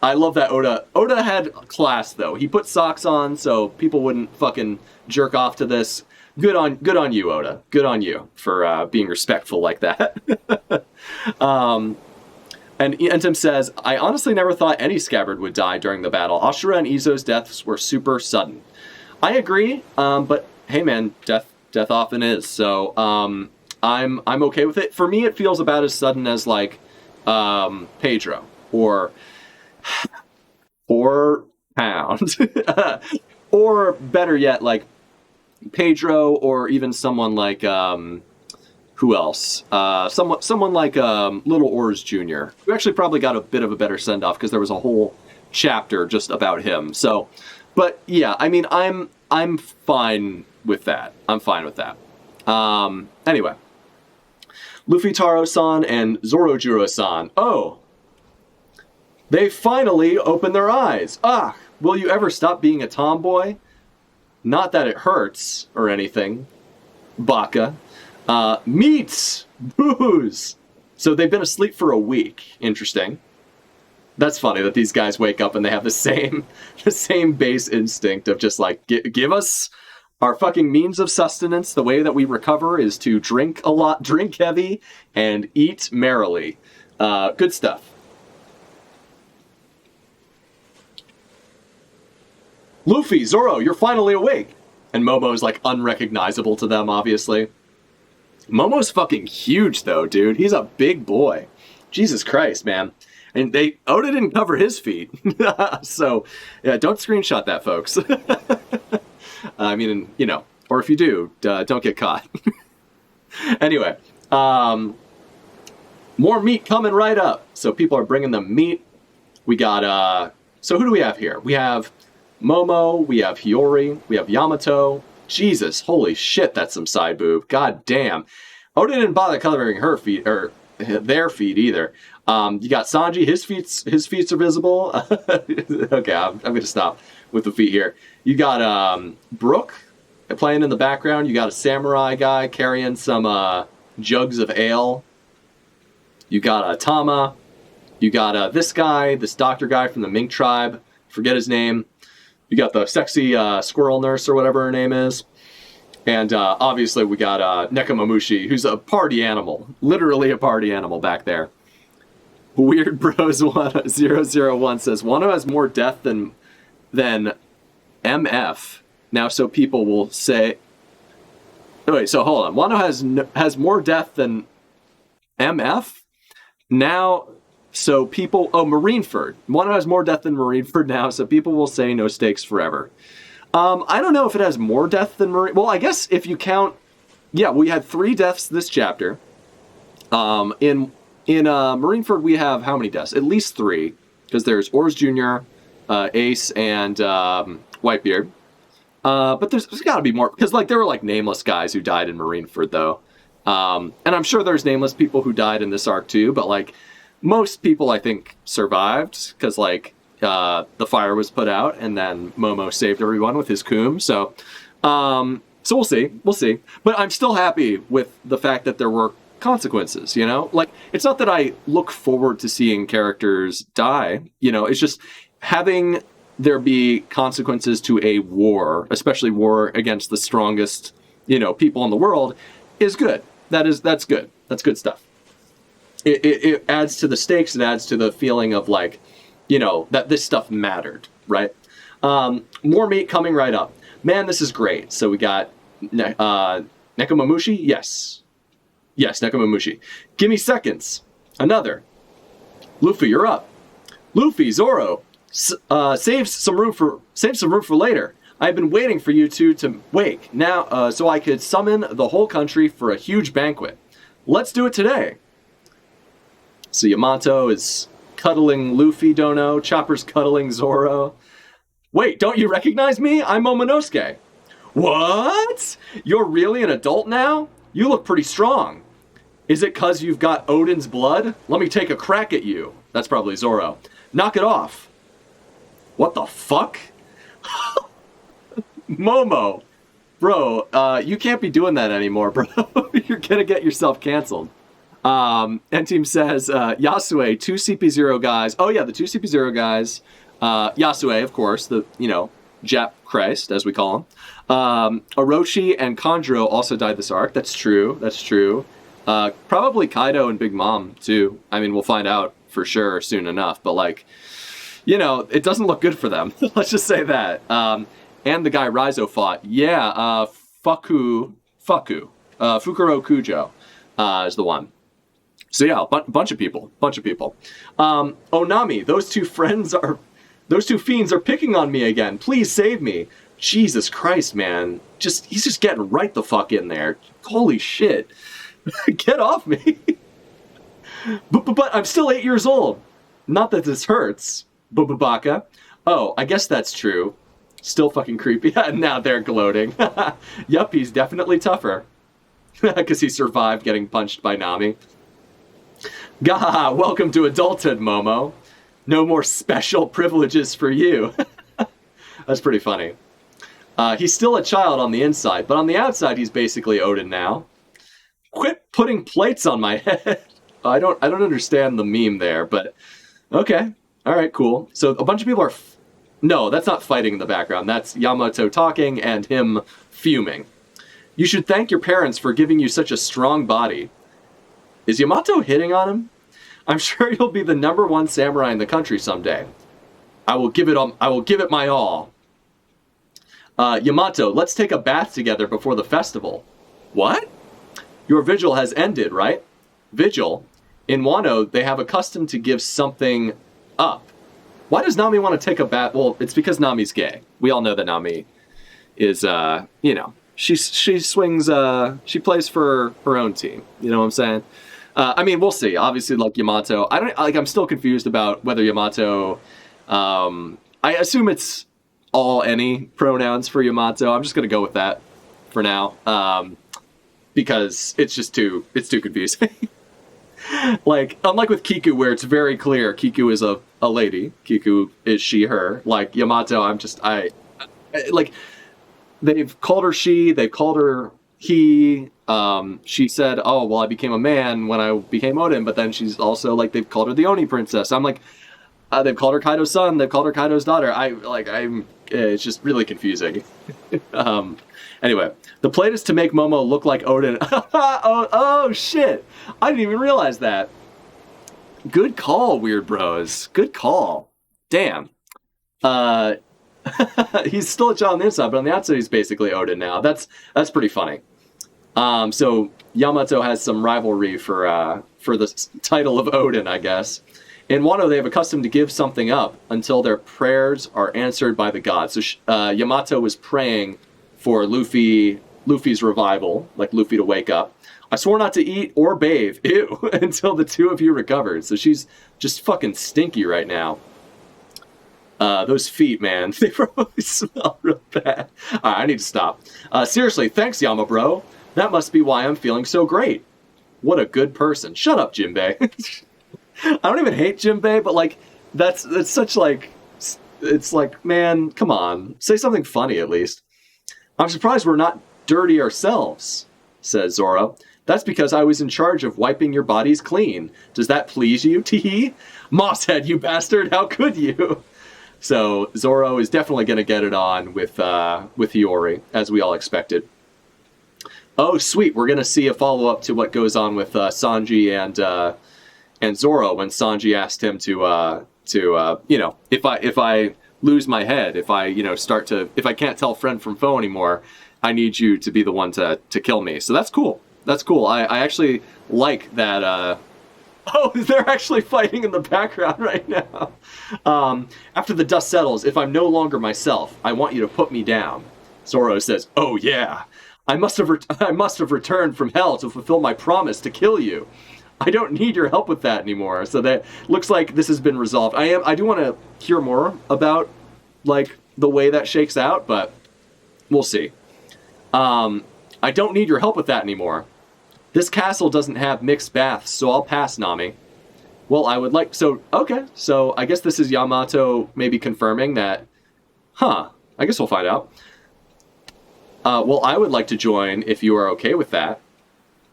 I love that Oda. Oda had class though. He put socks on so people wouldn't fucking jerk off to this. Good on you, Oda. Good on you for being respectful like that. And Entum says, I honestly never thought any scabbard would die during the battle. Ashura and Izo's deaths were super sudden. I agree, but hey man, death often is. So I'm okay with it. For me, it feels about as sudden as like Pedro or Pound, or better yet, like Pedro, or even someone like who else? Someone like Little Oars Jr., who actually probably got a bit of a better send off because there was a whole chapter just about him. So, but yeah, I mean, I'm fine with that. I'm fine with that. Anyway, Luffy Taro-san and Zorojuro-san. Oh, they finally opened their eyes. Ah, will you ever stop being a tomboy? Not that it hurts or anything. Baka. Meats! Booze! So they've been asleep for a week. Interesting. That's funny that these guys wake up and they have the same base instinct of just like, give us our fucking means of sustenance. The way that we recover is to drink a lot, drink heavy, and eat merrily. Good stuff. Luffy, Zoro, you're finally awake. And Momo's like unrecognizable to them, obviously. Momo's fucking huge though, dude. He's a big boy. Jesus Christ, man. And Oda didn't cover his feet. So, yeah, don't screenshot that, folks. I mean, you know, or if you do, don't get caught. Anyway, more meat coming right up. So people are bringing them meat. We got, so who do we have here? We have Momo, we have Hiyori, we have Yamato. Jesus, holy shit, that's some side boob. God damn. Oda didn't bother coloring her feet, or their feet either. You got Sanji, his feet are visible. Okay, I'm going to stop with the feet here. You got Brook playing in the background. You got a samurai guy carrying some jugs of ale. You got Tama. You got this guy, this doctor guy from the Mink tribe. Forget his name. You got the sexy squirrel nurse or whatever her name is. And obviously we got Nekomamushi, who's a party animal. Literally a party animal back there. Weird Bros 001 says, Wano has more death than MF. Now so people will say... Oh, wait, so hold on. Wano has more death than MF? Now... So people... Oh, Marineford. Wano has more death than Marineford now, so people will say no stakes forever. I don't know if it has more death than Marine... Well, I guess if you count... Yeah, we had 3 deaths this chapter. In Marineford, we have how many deaths? At least 3. Because there's Oars Jr., Ace, and Whitebeard. But there's got to be more. Because like there were like nameless guys who died in Marineford, though. And I'm sure there's nameless people who died in this arc, too. But like... Most people, I think, survived because, like, the fire was put out, and then Momo saved everyone with his coom. So we'll see. We'll see. But I'm still happy with the fact that there were consequences, you know? Like, it's not that I look forward to seeing characters die, you know? It's just having there be consequences to a war, especially war against the strongest, you know, people in the world, is good. That's good. That's good stuff. It adds to the stakes. It adds to the feeling of like, you know, that this stuff mattered, right? More meat coming right up. Man, this is great. So we got Nekomamushi. Yes, Nekomamushi. Give me seconds. Another. Luffy, you're up. Luffy, Zoro, save some room for later. I've been waiting for you two to wake now, so I could summon the whole country for a huge banquet. Let's do it today. So Yamato is cuddling Luffy, Dono. Chopper's cuddling Zoro. Wait, don't you recognize me? I'm Momonosuke. What? You're really an adult now? You look pretty strong. Is it 'cause you've got Odin's blood? Let me take a crack at you. That's probably Zoro. Knock it off. What the fuck? Momo. Bro, you can't be doing that anymore, bro. You're gonna get yourself canceled. N-Team says, Yasue, 2 CP0 guys. Oh yeah, the 2 CP0 guys. Yasue, of course, the, you know, Jap Christ, as we call him. Orochi and Kanjuro also died this arc. That's true. Probably Kaido and Big Mom, too. I mean, we'll find out for sure soon enough. But, like, you know, it doesn't look good for them. Let's just say that. And the guy Raizo fought. Yeah, Fukuro Kujo is the one. So yeah, bunch of people. Onami, those two fiends are picking on me again. Please save me. Jesus Christ, man. He's just getting right the fuck in there. Holy shit. Get off me. But I'm still 8 years old. Not that this hurts. Bubabaka. Oh, I guess that's true. Still fucking creepy. Now they're gloating. Yup, he's definitely tougher. Because he survived getting punched by Nami. Gah, welcome to adulthood, Momo. No more special privileges for you. That's pretty funny. He's still a child on the inside, but on the outside he's basically Odin now. Quit putting plates on my head. I don't understand the meme there, but okay. All right, cool. So a bunch of people are... No, that's not fighting in the background. That's Yamato talking and him fuming. You should thank your parents for giving you such a strong body. Is Yamato hitting on him? I'm sure you'll be the #1 samurai in the country someday. I will give it my all. Yamato, let's take a bath together before the festival. What? Your vigil has ended, right? Vigil? In Wano, they have a custom to give something up. Why does Nami want to take a bath? Well, it's because Nami's gay. We all know that Nami is, she swings, she plays for her own team. You know what I'm saying? I mean, we'll see. Obviously, like Yamato, I'm still confused about whether Yamato, I assume it's all any pronouns for Yamato. I'm just going to go with that for now. Because it's too confusing. Like, unlike with Kiku, where it's very clear Kiku is a lady. Kiku is she, her. Like, Yamato, like, they've called her she, they've called her he. She said, oh, well, I became a man when I became Odin, but then she's also, like, they've called her the Oni princess. I'm like, they've called her Kaido's son, they've called her Kaido's daughter. It's just really confusing. Anyway, the plate is to make Momo look like Odin. oh, shit. I didn't even realize that. Good call, Weird Bros. Good call. Damn. He's still a child on the inside, but on the outside he's basically Odin now. That's pretty funny. So Yamato has some rivalry for the title of Odin, I guess. In Wano, they have a custom to give something up until their prayers are answered by the gods. So Yamato was praying for Luffy's revival, like Luffy to wake up. I swore not to eat or bathe, ew, until the two of you recovered. So she's just fucking stinky right now. Those feet, man, they probably smell real bad. All right, I need to stop. Seriously, thanks, Yama bro. That must be why I'm feeling so great. What a good person. Shut up, Jinbei. I don't even hate Jinbei, but like, that's such like, it's like, man, come on, say something funny at least. I'm surprised we're not dirty ourselves, says Zoro. That's because I was in charge of wiping your bodies clean. Does that please you, teehee? Mosshead, you bastard, how could you? So Zoro is definitely going to get it on with Hiyori, as we all expected. Oh, sweet, we're going to see a follow-up to what goes on with Sanji and Zoro when Sanji asked him to if I lose my head, if I can't tell friend from foe anymore, I need you to be the one to kill me. So that's cool. That's cool. I actually like that. Oh, they're actually fighting in the background right now. After the dust settles, if I'm no longer myself, I want you to put me down. Zoro says, oh yeah, I must have returned from hell to fulfill my promise to kill you. I don't need your help with that anymore. So that looks like this has been resolved. I do want to hear more about like the way that shakes out, but we'll see. I don't need your help with that anymore. This castle doesn't have mixed baths, so I'll pass, Nami. Well, I would like... So, okay. So, I guess this is Yamato maybe confirming that... Huh. I guess we'll find out. Well, I would like to join if you are okay with that.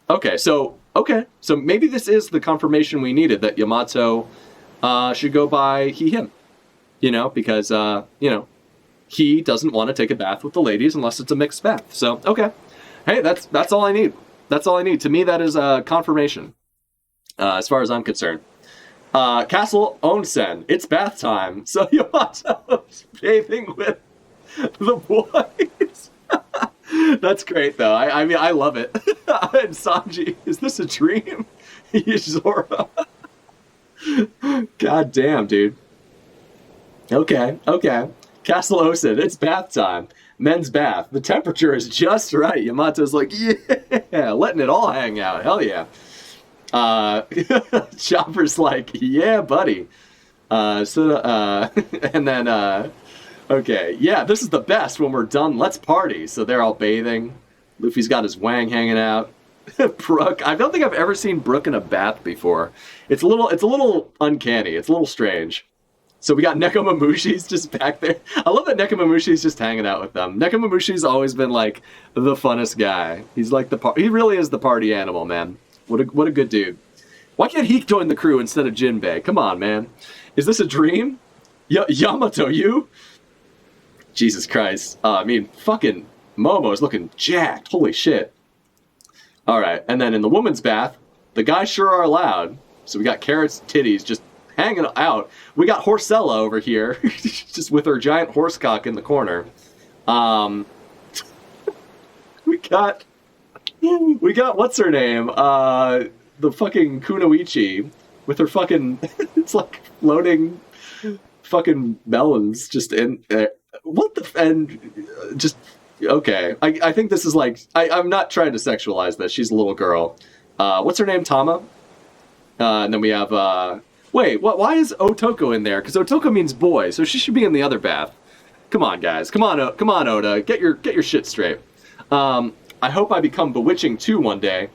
Okay, so maybe this is the confirmation we needed, that Yamato should go by he, him. Because, he doesn't want to take a bath with the ladies unless it's a mixed bath. So, okay. Hey, that's all I need. That's all I need. To me, that is confirmation, as far as I'm concerned. Castle Onsen, it's bath time. So Yamato's bathing with the boys. That's great, though. I mean, I love it. And Sanji, is this a dream? He's Zoro. God damn, dude. Okay. Castle Onsen, it's bath time. Men's bath. The temperature is just right. Yamato's like, yeah, letting it all hang out. Hell yeah. Chopper's like, yeah, buddy. And then, okay, yeah, this is the best. When we're done, let's party. So they're all bathing. Luffy's got his wang hanging out. Brook, I don't think I've ever seen Brook in a bath before. It's a little uncanny. It's a little strange. So we got Nekomamushi's just back there. I love that Nekomamushi's just hanging out with them. Nekomamushi's always been like the funnest guy. He's like he really is the party animal, man. What a good dude. Why can't he join the crew instead of Jinbei? Come on, man. Is this a dream? Yamato, you? Jesus Christ. I mean, fucking Momo's looking jacked. Holy shit. All right, and then in the woman's bath, the guys sure are loud. So we got Carrot's titties just hanging out. We got Horsella over here, just with her giant horse cock in the corner. Um, we got what's her name? The fucking Kunoichi with her fucking it's like floating fucking melons just in there. What the and just okay. I think this is like I'm not trying to sexualize this. She's a little girl. What's her name? Tama. And then we have wait. Why is Otoko in there? Because Otoko means boy, so she should be in the other bath. Come on, guys. Come on, Oda. Get your shit straight. I hope I become bewitching too one day.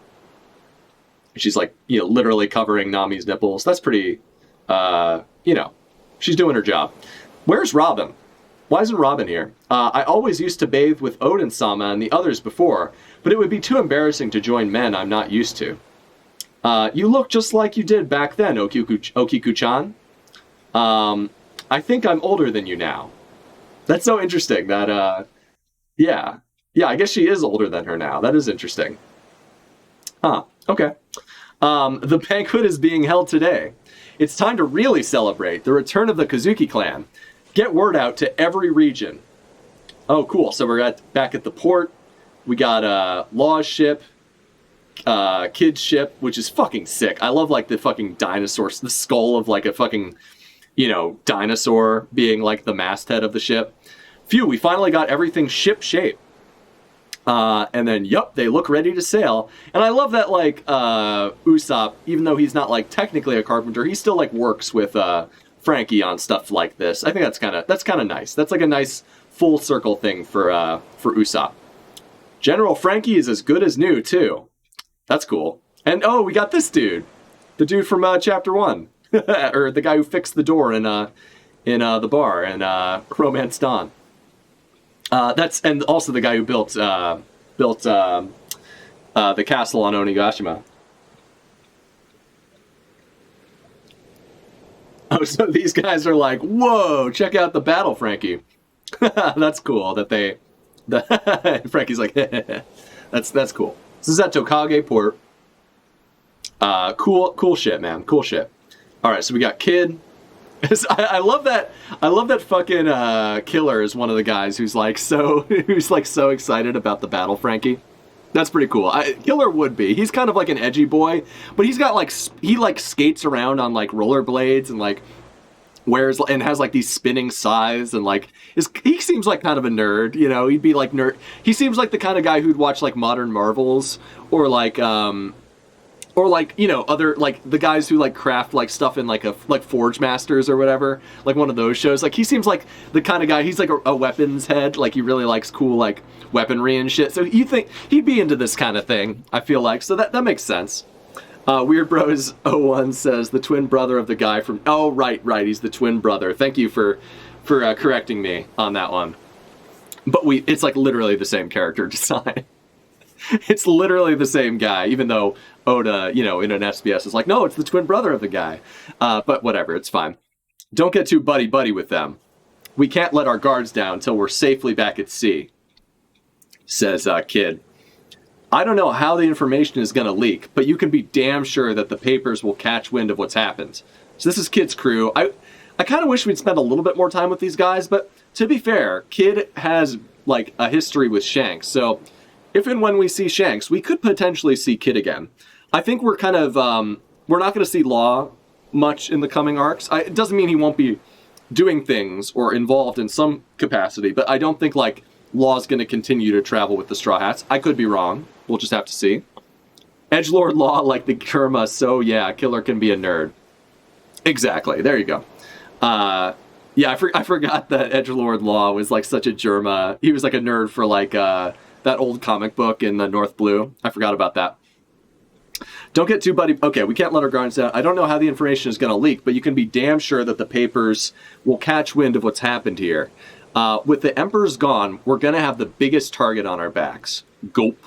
She's like, literally covering Nami's nipples. That's pretty, she's doing her job. Where's Robin? Why isn't Robin here? I always used to bathe with Odin-sama and the others before, but it would be too embarrassing to join men I'm not used to. You look just like you did back then, Okiku-chan. I think I'm older than you now. That's so interesting that, yeah, I guess she is older than her now. That is interesting. Huh, okay. The banquet is being held today. It's time to really celebrate the return of the Kazuki clan. Get word out to every region. Oh, cool. So we're back at the port. We got Law's ship, Kid's ship, which is fucking sick. I love like the fucking dinosaurs, the skull of like a fucking, dinosaur being like the masthead of the ship. Phew, we finally got everything ship shape. And then, they look ready to sail. And I love that, like, Usopp, even though he's not, like, technically a carpenter, he still, like, works with, Frankie on stuff like this. I think that's kind of nice. That's, like, a nice full circle thing for Usopp. General Frankie is as good as new, too. That's cool. And, we got this dude. The dude from, Chapter 1. Or the guy who fixed the door in the bar and, Romance Dawn. And also the guy who built the castle on Onigashima. Oh, so these guys are like, whoa, check out the battle, Frankie. That's cool that Frankie's like, that's cool. This is at Tokage Port. Cool shit, man. Cool shit. All right, so we got Kid. I love that. I love that fucking Killer is one of the guys who's like so excited about the battle, Frankie. That's pretty cool. Killer would be. He's kind of like an edgy boy, but he's got like he like skates around on like rollerblades and like wears and has like these spinning scythes and like he seems like kind of a nerd. He'd be like nerd. He seems like the kind of guy who'd watch like Modern Marvels or like other, like, the guys who, like, craft, like, stuff in, like, Forge Masters or whatever. Like, one of those shows. Like, he seems like the kind of guy, he's, like, a weapons head. Like, he really likes cool, like, weaponry and shit. So you think he'd be into this kind of thing, I feel like. So that makes sense. Weird Bros 01 says, the twin brother of the guy from... Oh, right, he's the twin brother. Thank you for correcting me on that one. But it's, like, literally the same character design. It's literally the same guy, even though Oda, in an SBS is like, no, it's the twin brother of the guy. But whatever, it's fine. Don't get too buddy-buddy with them. We can't let our guards down until we're safely back at sea, says Kid. I don't know how the information is going to leak, but you can be damn sure that the papers will catch wind of what's happened. So this is Kid's crew. I kind of wish we'd spend a little bit more time with these guys, but to be fair, Kid has, like, a history with Shanks, so... If and when we see Shanks, we could potentially see Kid again. I think we're kind of, we're not going to see Law much in the coming arcs. It doesn't mean he won't be doing things or involved in some capacity, but I don't think, like, Law's going to continue to travel with the Straw Hats. I could be wrong. We'll just have to see. Edgelord Law like the Kurma, so yeah, Killer can be a nerd. Exactly. There you go. Yeah, I forgot that Edgelord Law was, like, such a Germa. He was, like, a nerd for, like, that old comic book in the North Blue. I forgot about that. Don't get too buddy... Okay, we can't let our guards down. I don't know how the information is going to leak, but you can be damn sure that the papers will catch wind of what's happened here. With the Emperor's gone, we're going to have the biggest target on our backs. Gulp.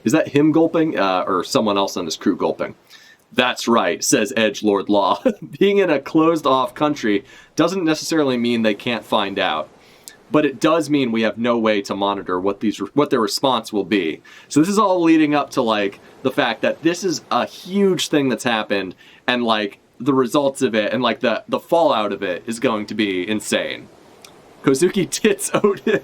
Is that him gulping? Or someone else on his crew gulping? That's right, says Edgelord Law. Being in a closed-off country doesn't necessarily mean they can't find out. But it does mean we have no way to monitor what their response will be. So this is all leading up to, like, the fact that this is a huge thing that's happened, and, like, the results of it and, like, the fallout of it is going to be insane. Kozuki tits Odin.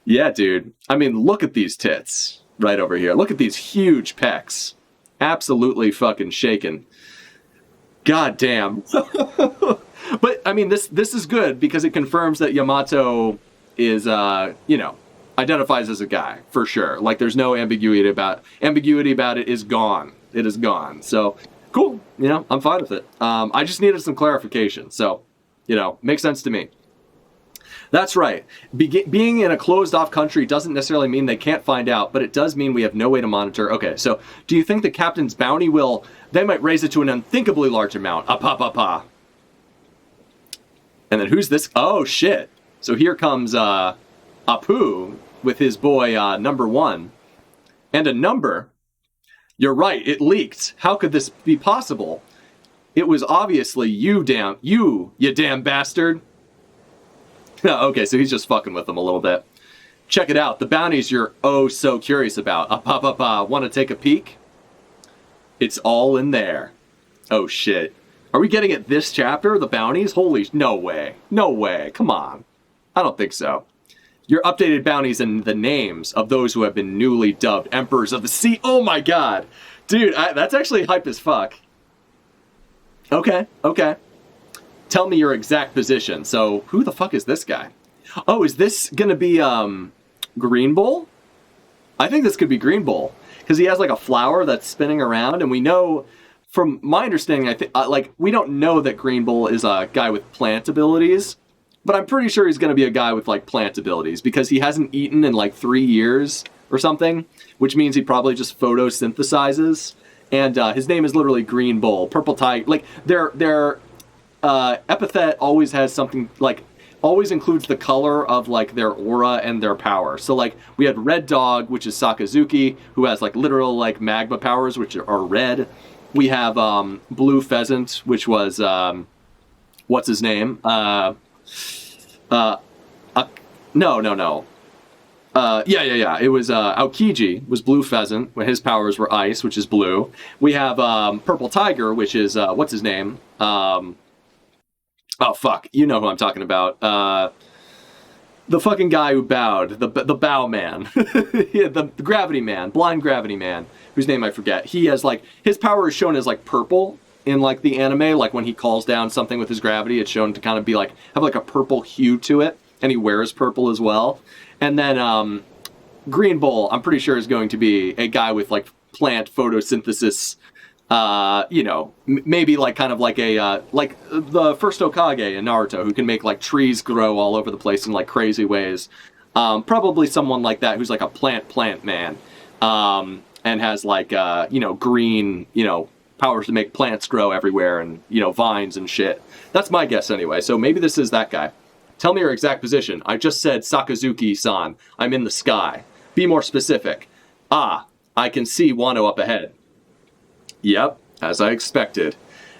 Yeah, dude. I mean, look at these tits right over here. Look at these huge pecs. Absolutely fucking shaking. God damn. But I mean, this is good because it confirms that Yamato is, identifies as a guy for sure. Like, there's no ambiguity about it. Is gone. It is gone. So cool. I'm fine with it. I just needed some clarification. So, makes sense to me. That's right. Being in a closed-off country doesn't necessarily mean they can't find out, but it does mean we have no way to monitor. Okay, so do you think the captain's bounty they might raise it to an unthinkably large amount? Pa. And then who's this? Oh, shit. So here comes Apu with his boy number 1. And a number. You're right, it leaked. How could this be possible? It was obviously you damn bastard. Okay, so he's just fucking with them a little bit. Check it out. The bounties you're oh so curious about. Want to take a peek? It's all in there. Oh shit. Are we getting at this chapter? The bounties? Holy, no way. No way. Come on. I don't think so. Your updated bounties and the names of those who have been newly dubbed Emperors of the Sea. Oh my god. Dude, that's actually hype as fuck. Okay. Tell me your exact position. So, who the fuck is this guy? Oh, is this gonna be, Green Bull? I think this could be Green Bull. Because he has, like, a flower that's spinning around, and we know, from my understanding, I think, we don't know that Green Bull is a guy with plant abilities, but I'm pretty sure he's gonna be a guy with, like, plant abilities, because he hasn't eaten in, like, 3 years or something, which means he probably just photosynthesizes, and his name is literally Green Bull. Purple Tiger, like, they're epithet always has something, like, always includes the color of, like, their aura and their power. So, like, we had Red Dog, which is Sakazuki, who has, like, literal, like, magma powers, which are red. We have Blue Pheasant, which was, what's his name? No. It was Aokiji was Blue Pheasant, when his powers were ice, which is blue. We have Purple Tiger, which is, what's his name? Oh, fuck. You know who I'm talking about. The fucking guy who bowed. The bow man. Yeah, the gravity man. Blind gravity man. Whose name I forget. He has, like, his power is shown as, like, purple in, like, the anime. Like, when he calls down something with his gravity, it's shown to kind of be, like, have, like, a purple hue to it. And he wears purple as well. And then, Green Bull, I'm pretty sure is going to be a guy with, like, plant photosynthesis, maybe like kind of like a, like the first Hokage in Naruto, who can make like trees grow all over the place in like crazy ways. Probably someone like that who's like a plant man, and has like, green, powers to make plants grow everywhere and, vines and shit. That's my guess anyway. So maybe this is that guy. Tell me your exact position. I just said Sakazuki-san. I'm in the sky. Be more specific. I can see Wano up ahead. Yep, as I expected.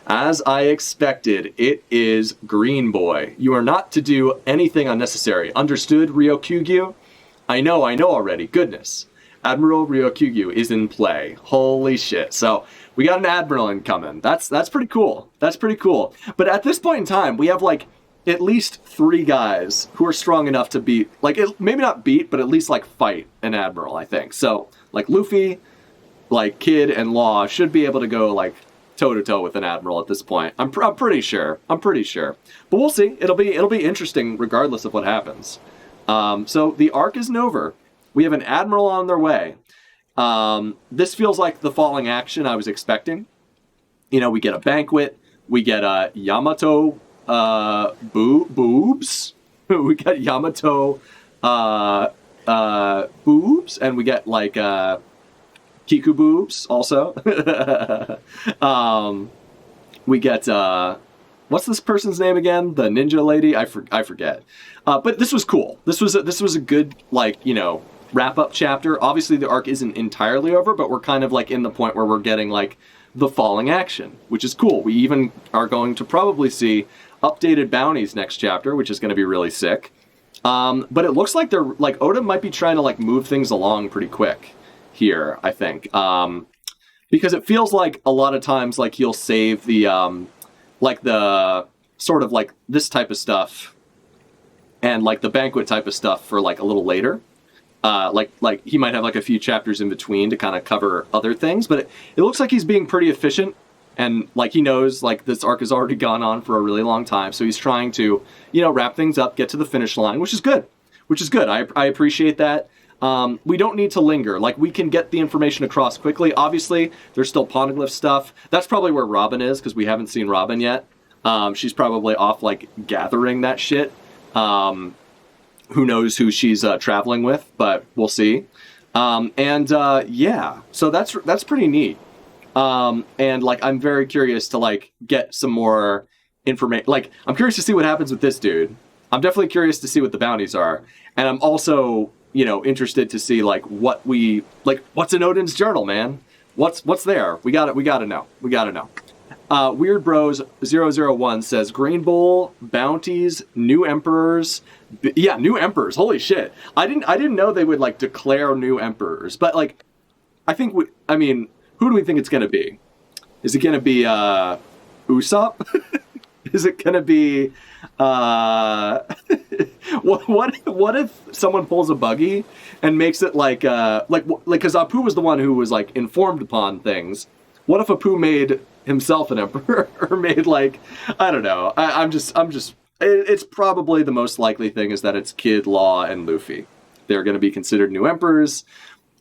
It is Green Boy. You are not to do anything unnecessary. Understood, Ryokugyu? I know already. Goodness. Admiral Ryokugyu is in play. Holy shit. So, we got an Admiral incoming. That's pretty cool. But at this point in time, we have, like, at least 3 guys who are strong enough to beat, like, maybe not beat, but at least, like, fight an Admiral, I think. So, like, Luffy, like, Kid and Law should be able to go, like, toe-to-toe with an Admiral at this point. I'm pretty sure. But we'll see. It'll be interesting regardless of what happens. So the arc isn't over. We have an Admiral on their way. This feels like the falling action I was expecting. We get a banquet. We get a Yamato boobs. We got Yamato boobs. And we get, like, Kiku boobs also. We get what's this person's name again? The ninja lady? I forget. But this was cool. This was a good, like, wrap up chapter. Obviously the arc isn't entirely over, but we're kind of like in the point where we're getting like the falling action, which is cool. We even are going to probably see updated bounties next chapter, which is going to be really sick. But it looks like they're like Oda might be trying to like move things along pretty quick here, I think, because it feels like a lot of times like he'll save the like the sort of like this type of stuff and like the banquet type of stuff for like a little later, Like he might have like a few chapters in between to kind of cover other things, but it looks like he's being pretty efficient, and like he knows like this arc has already gone on for a really long time, so he's trying to, you know, wrap things up, get to the finish line, which is good. I appreciate that. We don't need to linger. Like, we can get the information across quickly. Obviously, there's still Poneglyph stuff. That's probably where Robin is, because we haven't seen Robin yet. She's probably off, like, gathering that shit. Who knows who she's traveling with, but we'll see. Yeah, so that's pretty neat. And, like, I'm very curious to, like, get some more information. Like, I'm curious to see what happens with this dude. I'm definitely curious to see what the bounties are. And I'm also, you know, interested to see, like, what's in Odin's journal, man? What's there? We gotta know. Weird Bros 001 says, Green Bull, bounties, new emperors. Yeah, new emperors. Holy shit. I didn't know they would, like, declare new emperors. But, like, I think, who do we think it's gonna be? Is it gonna be, Usopp? Is it gonna be, what if someone pulls a buggy and makes it like because Apu was the one who was like informed upon things. What if Apu made himself an emperor or made like, I don't know. It's probably the most likely thing is that it's Kid, Law, and Luffy. They're going to be considered new emperors.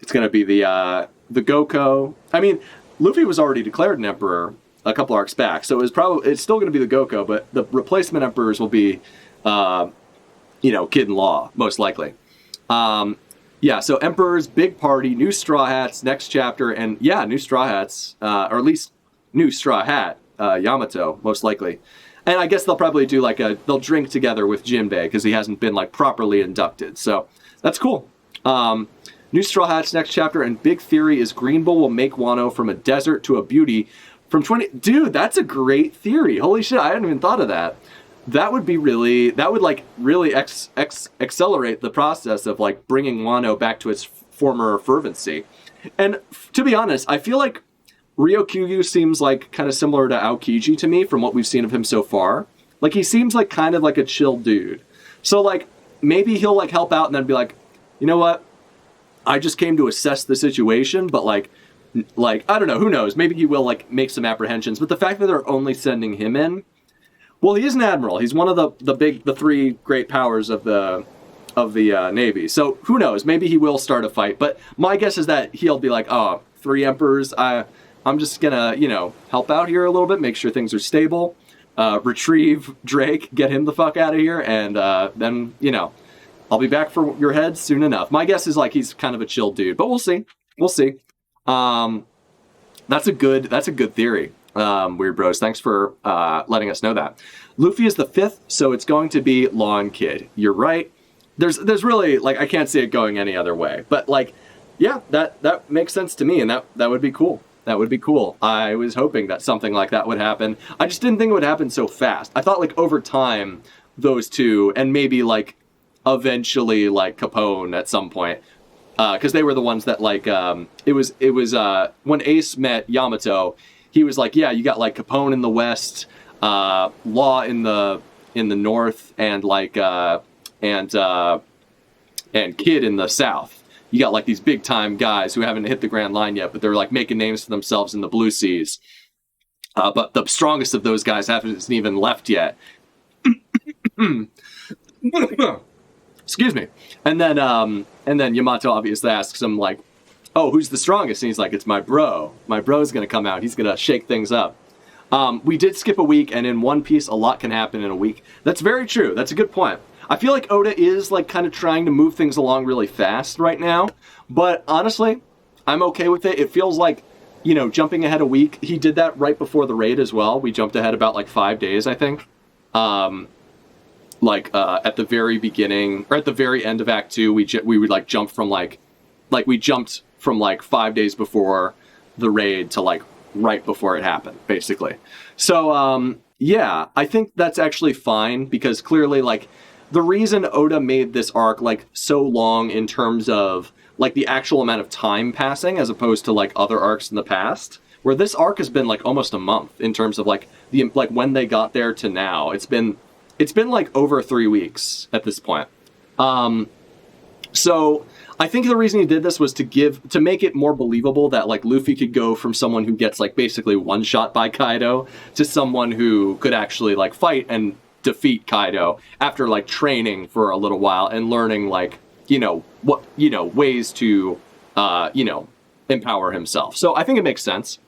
It's going to be the Goko. I mean, Luffy was already declared an emperor a couple arcs back, so it's still going to be the Goko, but the replacement emperors will be, Kid and Law, most likely. So emperors, big party, new Straw Hats, next chapter, and new Straw Hats, or at least new Straw Hat, Yamato, most likely. And I guess they'll probably do they'll drink together with Jinbei, because he hasn't been like properly inducted, so that's cool. New Straw Hats, next chapter, and big theory is Green Bull will make Wano from a desert to a beauty. Dude, that's a great theory. Holy shit, I hadn't even thought of that. That would really accelerate the process of like bringing Wano back to its former fervency. And to be honest, I feel like Ryokyugu seems like kind of similar to Aokiji to me from what we've seen of him so far. Like, he seems like kind of like a chill dude. So like maybe he'll like help out and then be like, you know what? I just came to assess the situation, but like I don't know, who knows? Maybe he will like make some apprehensions. But the fact that they're only sending him in, well, he is an admiral. He's one of the three great powers of the Navy. So who knows? Maybe he will start a fight. But my guess is that he'll be like, oh, 3 emperors. I'm just gonna help out here a little bit, make sure things are stable, retrieve Drake, get him the fuck out of here, and then I'll be back for your heads soon enough. My guess is like he's kind of a chill dude, but we'll see. That's a good theory. Weird Bros, thanks for letting us know that. Luffy is the 5th, so it's going to be Law and Kid. You're right. There's really like I can't see it going any other way. But like, yeah, that makes sense to me, and that would be cool. That would be cool. I was hoping that something like that would happen. I just didn't think it would happen so fast. I thought like over time those two, and maybe like eventually like Capone at some point. Because they were the ones that like it was when Ace met Yamato, he was like, yeah, you got like Capone in the west, Law in the north, and like and Kid in the south. You got like these big time guys who haven't hit the Grand Line yet, but they're like making names for themselves in the Blue Seas. But the strongest of those guys haven't even left yet. Excuse me. And then Yamato obviously asks him like, oh, who's the strongest? And he's like, it's my bro. My bro's going to come out. He's going to shake things up. We did skip a week, and in One Piece, a lot can happen in a week. That's very true. That's a good point. I feel like Oda is like kind of trying to move things along really fast right now. But honestly, I'm okay with it. It feels like, jumping ahead a week. He did that right before the raid as well. We jumped ahead about like 5 days, I think. At the very beginning or at the very end of Act 2, we would like jump from we jumped from like 5 days before the raid to like right before it happened, basically. So yeah, I think that's actually fine, because clearly like the reason Oda made this arc like so long in terms of like the actual amount of time passing as opposed to like other arcs in the past, where this arc has been like almost a month in terms of like the like when they got there to now. It's been like over 3 weeks at this point. So I think the reason he did this was to make it more believable that like Luffy could go from someone who gets like basically one shot by Kaido to someone who could actually like fight and defeat Kaido after like training for a little while and learning like, ways to, empower himself. So I think it makes sense.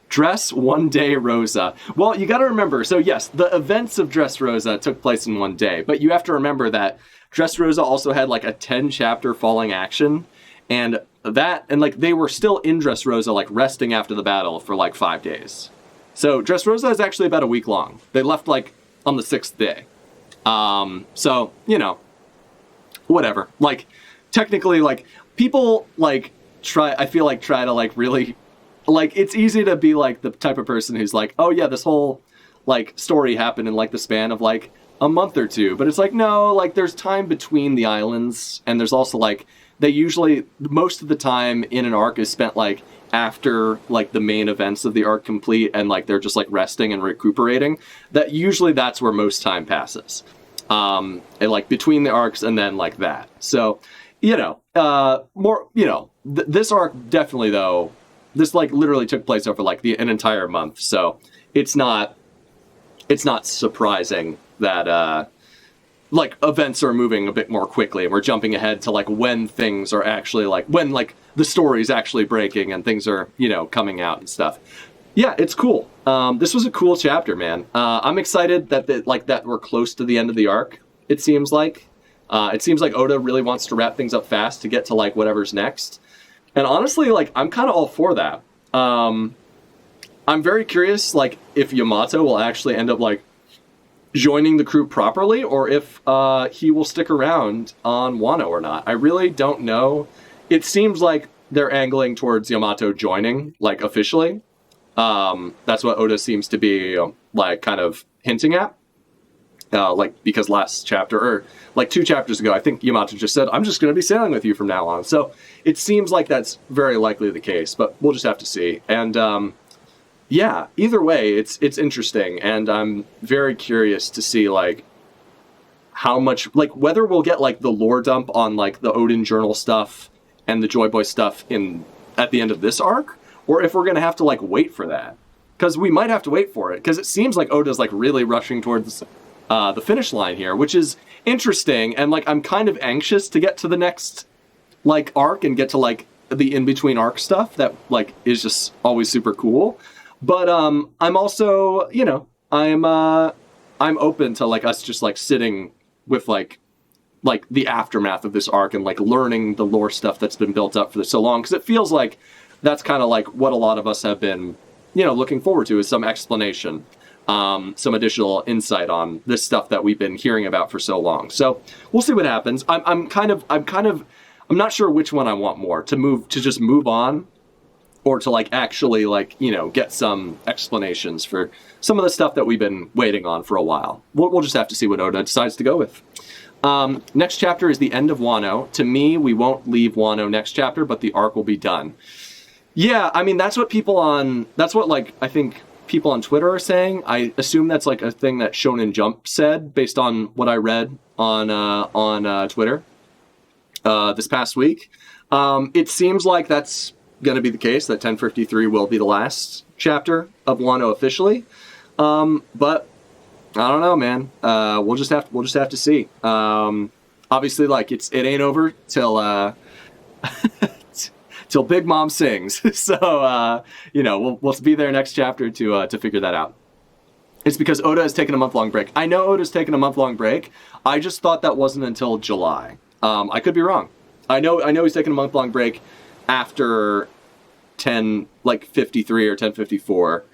Dress One Day Rosa. Well, you got to remember, so yes, the events of Dress Rosa took place in one day, but you have to remember that Dress Rosa also had like a 10-chapter falling action, and like they were still in Dress Rosa like resting after the battle for like 5 days. So Dress Rosa is actually about a week long. They left like on the 6th day. So, whatever. Like technically like people like try to like really like, it's easy to be like the type of person who's like, oh yeah, this whole like story happened in like the span of like a month or two, but it's like, no, like there's time between the islands, and there's also like they usually most of the time in an arc is spent like after like the main events of the arc complete, and like they're just like resting and recuperating. That's where most time passes, and like between the arcs and then like that. So this arc definitely though. This like literally took place over like an entire month, so it's not surprising that like events are moving a bit more quickly, and we're jumping ahead to like when things are actually like when like the story's actually breaking and things are coming out and stuff. Yeah, it's cool. This was a cool chapter, man. I'm excited that we're close to the end of the arc. It seems like Oda really wants to wrap things up fast to get to like whatever's next. And honestly, like, I'm kind of all for that. I'm very curious, like, if Yamato will actually end up, like, joining the crew properly, or if he will stick around on Wano or not. I really don't know. It seems like they're angling towards Yamato joining, like, officially. That's what Oda seems to be, like, kind of hinting at. Because last chapter, or like 2 chapters ago, I think Yamato just said, I'm just going to be sailing with you from now on. So it seems like that's very likely the case, but we'll just have to see. And yeah, either way, it's interesting. And I'm very curious to see like how much, like whether we'll get like the lore dump on like the Odin Journal stuff and the Joy Boy stuff at the end of this arc, or if we're going to have to like wait for that. Because we might have to wait for it, because it seems like Oda's like really rushing towards the finish line here, which is interesting, and like I'm kind of anxious to get to the next like arc and get to like the in-between arc stuff that like is just always super cool. But I'm also, I'm open to like us just like sitting with like the aftermath of this arc and like learning the lore stuff that's been built up for so long, because it feels like that's kind of like what a lot of us have been looking forward to, is some explanation. Some additional insight on this stuff that we've been hearing about for so long. So we'll see what happens. I'm not sure which one I want more, to just move on, or to like actually like, get some explanations for some of the stuff that we've been waiting on for a while. We'll just have to see what Oda decides to go with. Next chapter is the end of Wano. To me, we won't leave Wano next chapter, but the arc will be done. Yeah, I mean, that's what I think people on Twitter are saying. I assume that's like a thing that Shonen Jump said based on what I read on Twitter this past week. It seems like that's going to be the case, that 1053 will be the last chapter of Wano officially. But I don't know, man. We'll just have to see. Obviously, like it ain't over till till Big Mom sings. So, we'll be there next chapter to figure that out. It's because Oda has taken a month-long break. I know Oda's taken a month-long break. I just thought that wasn't until July. I could be wrong. I know he's taking a month-long break after 1053 or 1054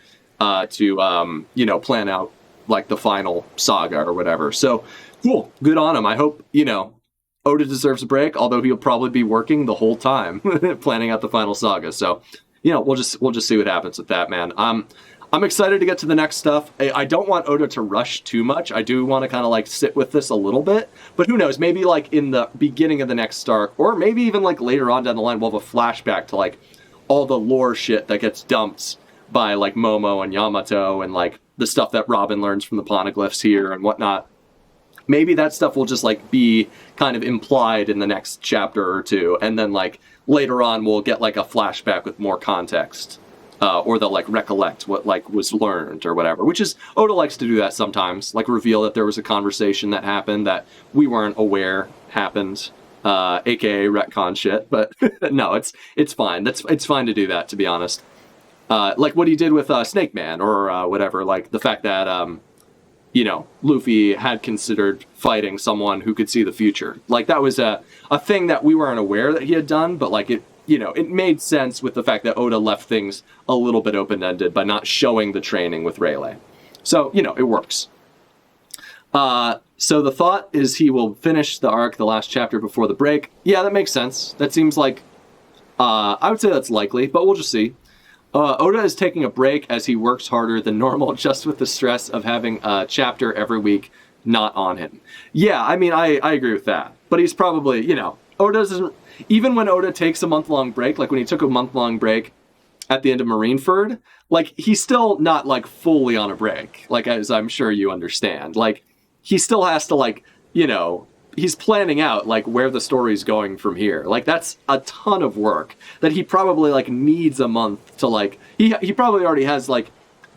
to plan out like the final saga or whatever. So cool, good on him. I hope Oda deserves a break, although he'll probably be working the whole time planning out the final saga. So, we'll just see what happens with that, man. I'm excited to get to the next stuff. I don't want Oda to rush too much. I do want to kind of like sit with this a little bit, but who knows? Maybe like in the beginning of the next arc, or maybe even like later on down the line, we'll have a flashback to like all the lore shit that gets dumped by like Momo and Yamato, and like the stuff that Robin learns from the poneglyphs here and whatnot. maybe that stuff will just like be kind of implied in the next chapter or two, and then like later on we'll get like a flashback with more context, or they'll like recollect what like was learned or whatever, which is, Oda likes to do that sometimes, like reveal that there was a conversation that happened that we weren't aware happened, aka retcon shit. But no, it's fine. It's fine to do that, to be honest. Like what he did with Snake Man, or whatever, like the fact that Luffy had considered fighting someone who could see the future. Like that was a thing that we weren't aware that he had done, but like it made sense with the fact that Oda left things a little bit open-ended by not showing the training with Rayleigh. So, it works. So the thought is he will finish the arc, the last chapter, before the break. Yeah, that makes sense. That seems like, I would say that's likely, but we'll just see. Oda is taking a break as he works harder than normal, just with the stress of having a chapter every week not on him. Yeah, I mean, I agree with that. But he's probably, Oda doesn't... Even when Oda takes a month-long break, like when he took a month-long break at the end of Marineford, like, he's still not, like, fully on a break, like, as I'm sure you understand. Like, he still has to, like, he's planning out, like, where the story's going from here. Like, that's a ton of work that he probably, like, needs a month to, like... He probably already has, like,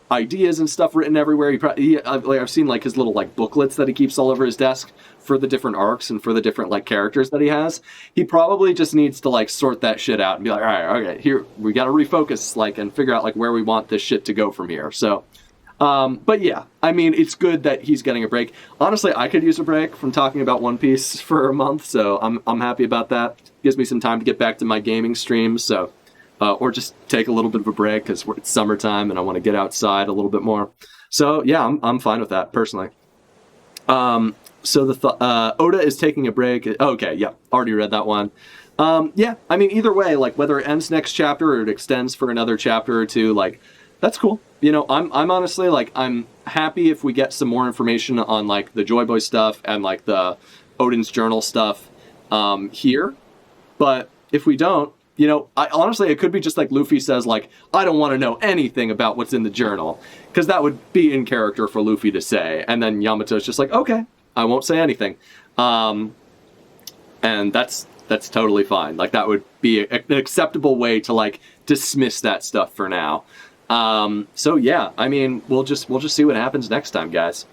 ideas and stuff written everywhere. I've seen, like, his little, like, booklets that he keeps all over his desk for the different arcs and for the different, like, characters that he has. He probably just needs to, like, sort that shit out and be like, all right, okay, here, we gotta refocus, like, and figure out, like, where we want this shit to go from here. So... but yeah, I mean, it's good that he's getting a break. Honestly, I could use a break from talking about One Piece for a month, so I'm happy about that. Gives me some time to get back to my gaming streams, so or just take a little bit of a break because it's summertime and I want to get outside a little bit more. So yeah, I'm fine with that personally. So Oda is taking a break. Okay, yeah, already read that one. Yeah, I mean, either way, like whether it ends next chapter or it extends for another chapter or two, like that's cool. I'm honestly, like, I'm happy if we get some more information on, like, the Joy Boy stuff and, like, the Odin's Journal stuff here. But if we don't, honestly, it could be just like Luffy says, like, I don't want to know anything about what's in the journal. Because that would be in character for Luffy to say. And then Yamato's just like, okay, I won't say anything. And that's totally fine. Like, that would be an acceptable way to, like, dismiss that stuff for now. So yeah, I mean, we'll just see what happens next time, guys.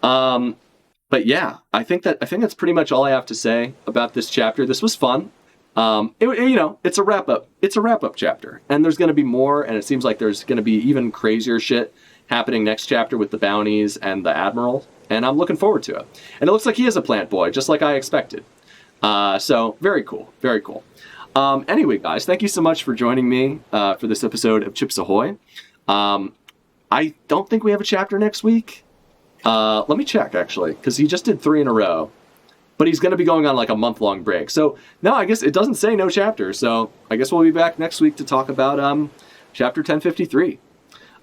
But yeah, I think that's pretty much all I have to say about this chapter. This was fun. It's a wrap up. It's a wrap up chapter, and there's going to be more, and it seems like there's going to be even crazier shit happening next chapter with the bounties and the Admiral, and I'm looking forward to it. And it looks like he is a plant boy, just like I expected. So very cool. Very cool. Anyway, guys, thank you so much for joining me for this episode of ChipZ Ahoy. I don't think we have a chapter next week. Let me check, actually, because he just did 3 in a row. But he's going to be going on, like, a month-long break. So, no, I guess it doesn't say no chapter. So, I guess we'll be back next week to talk about chapter 1053.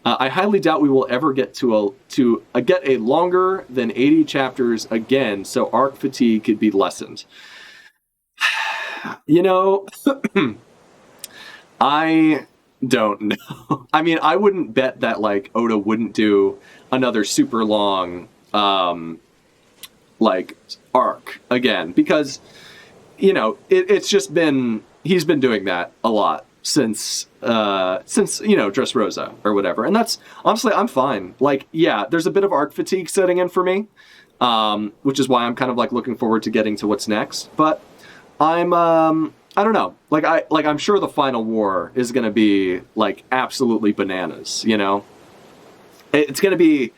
I highly doubt we will ever get get a longer than 80 chapters again, so arc fatigue could be lessened. I don't know. I mean, I wouldn't bet that, like, Oda wouldn't do another super long, like, arc again. Because, it's just been... He's been doing that a lot since Dressrosa or whatever. And that's... Honestly, I'm fine. Like, yeah, there's a bit of arc fatigue setting in for me. Which is why I'm kind of, like, looking forward to getting to what's next. But... I don't know. I'm sure the final war is going to be, like, absolutely bananas, It's going to be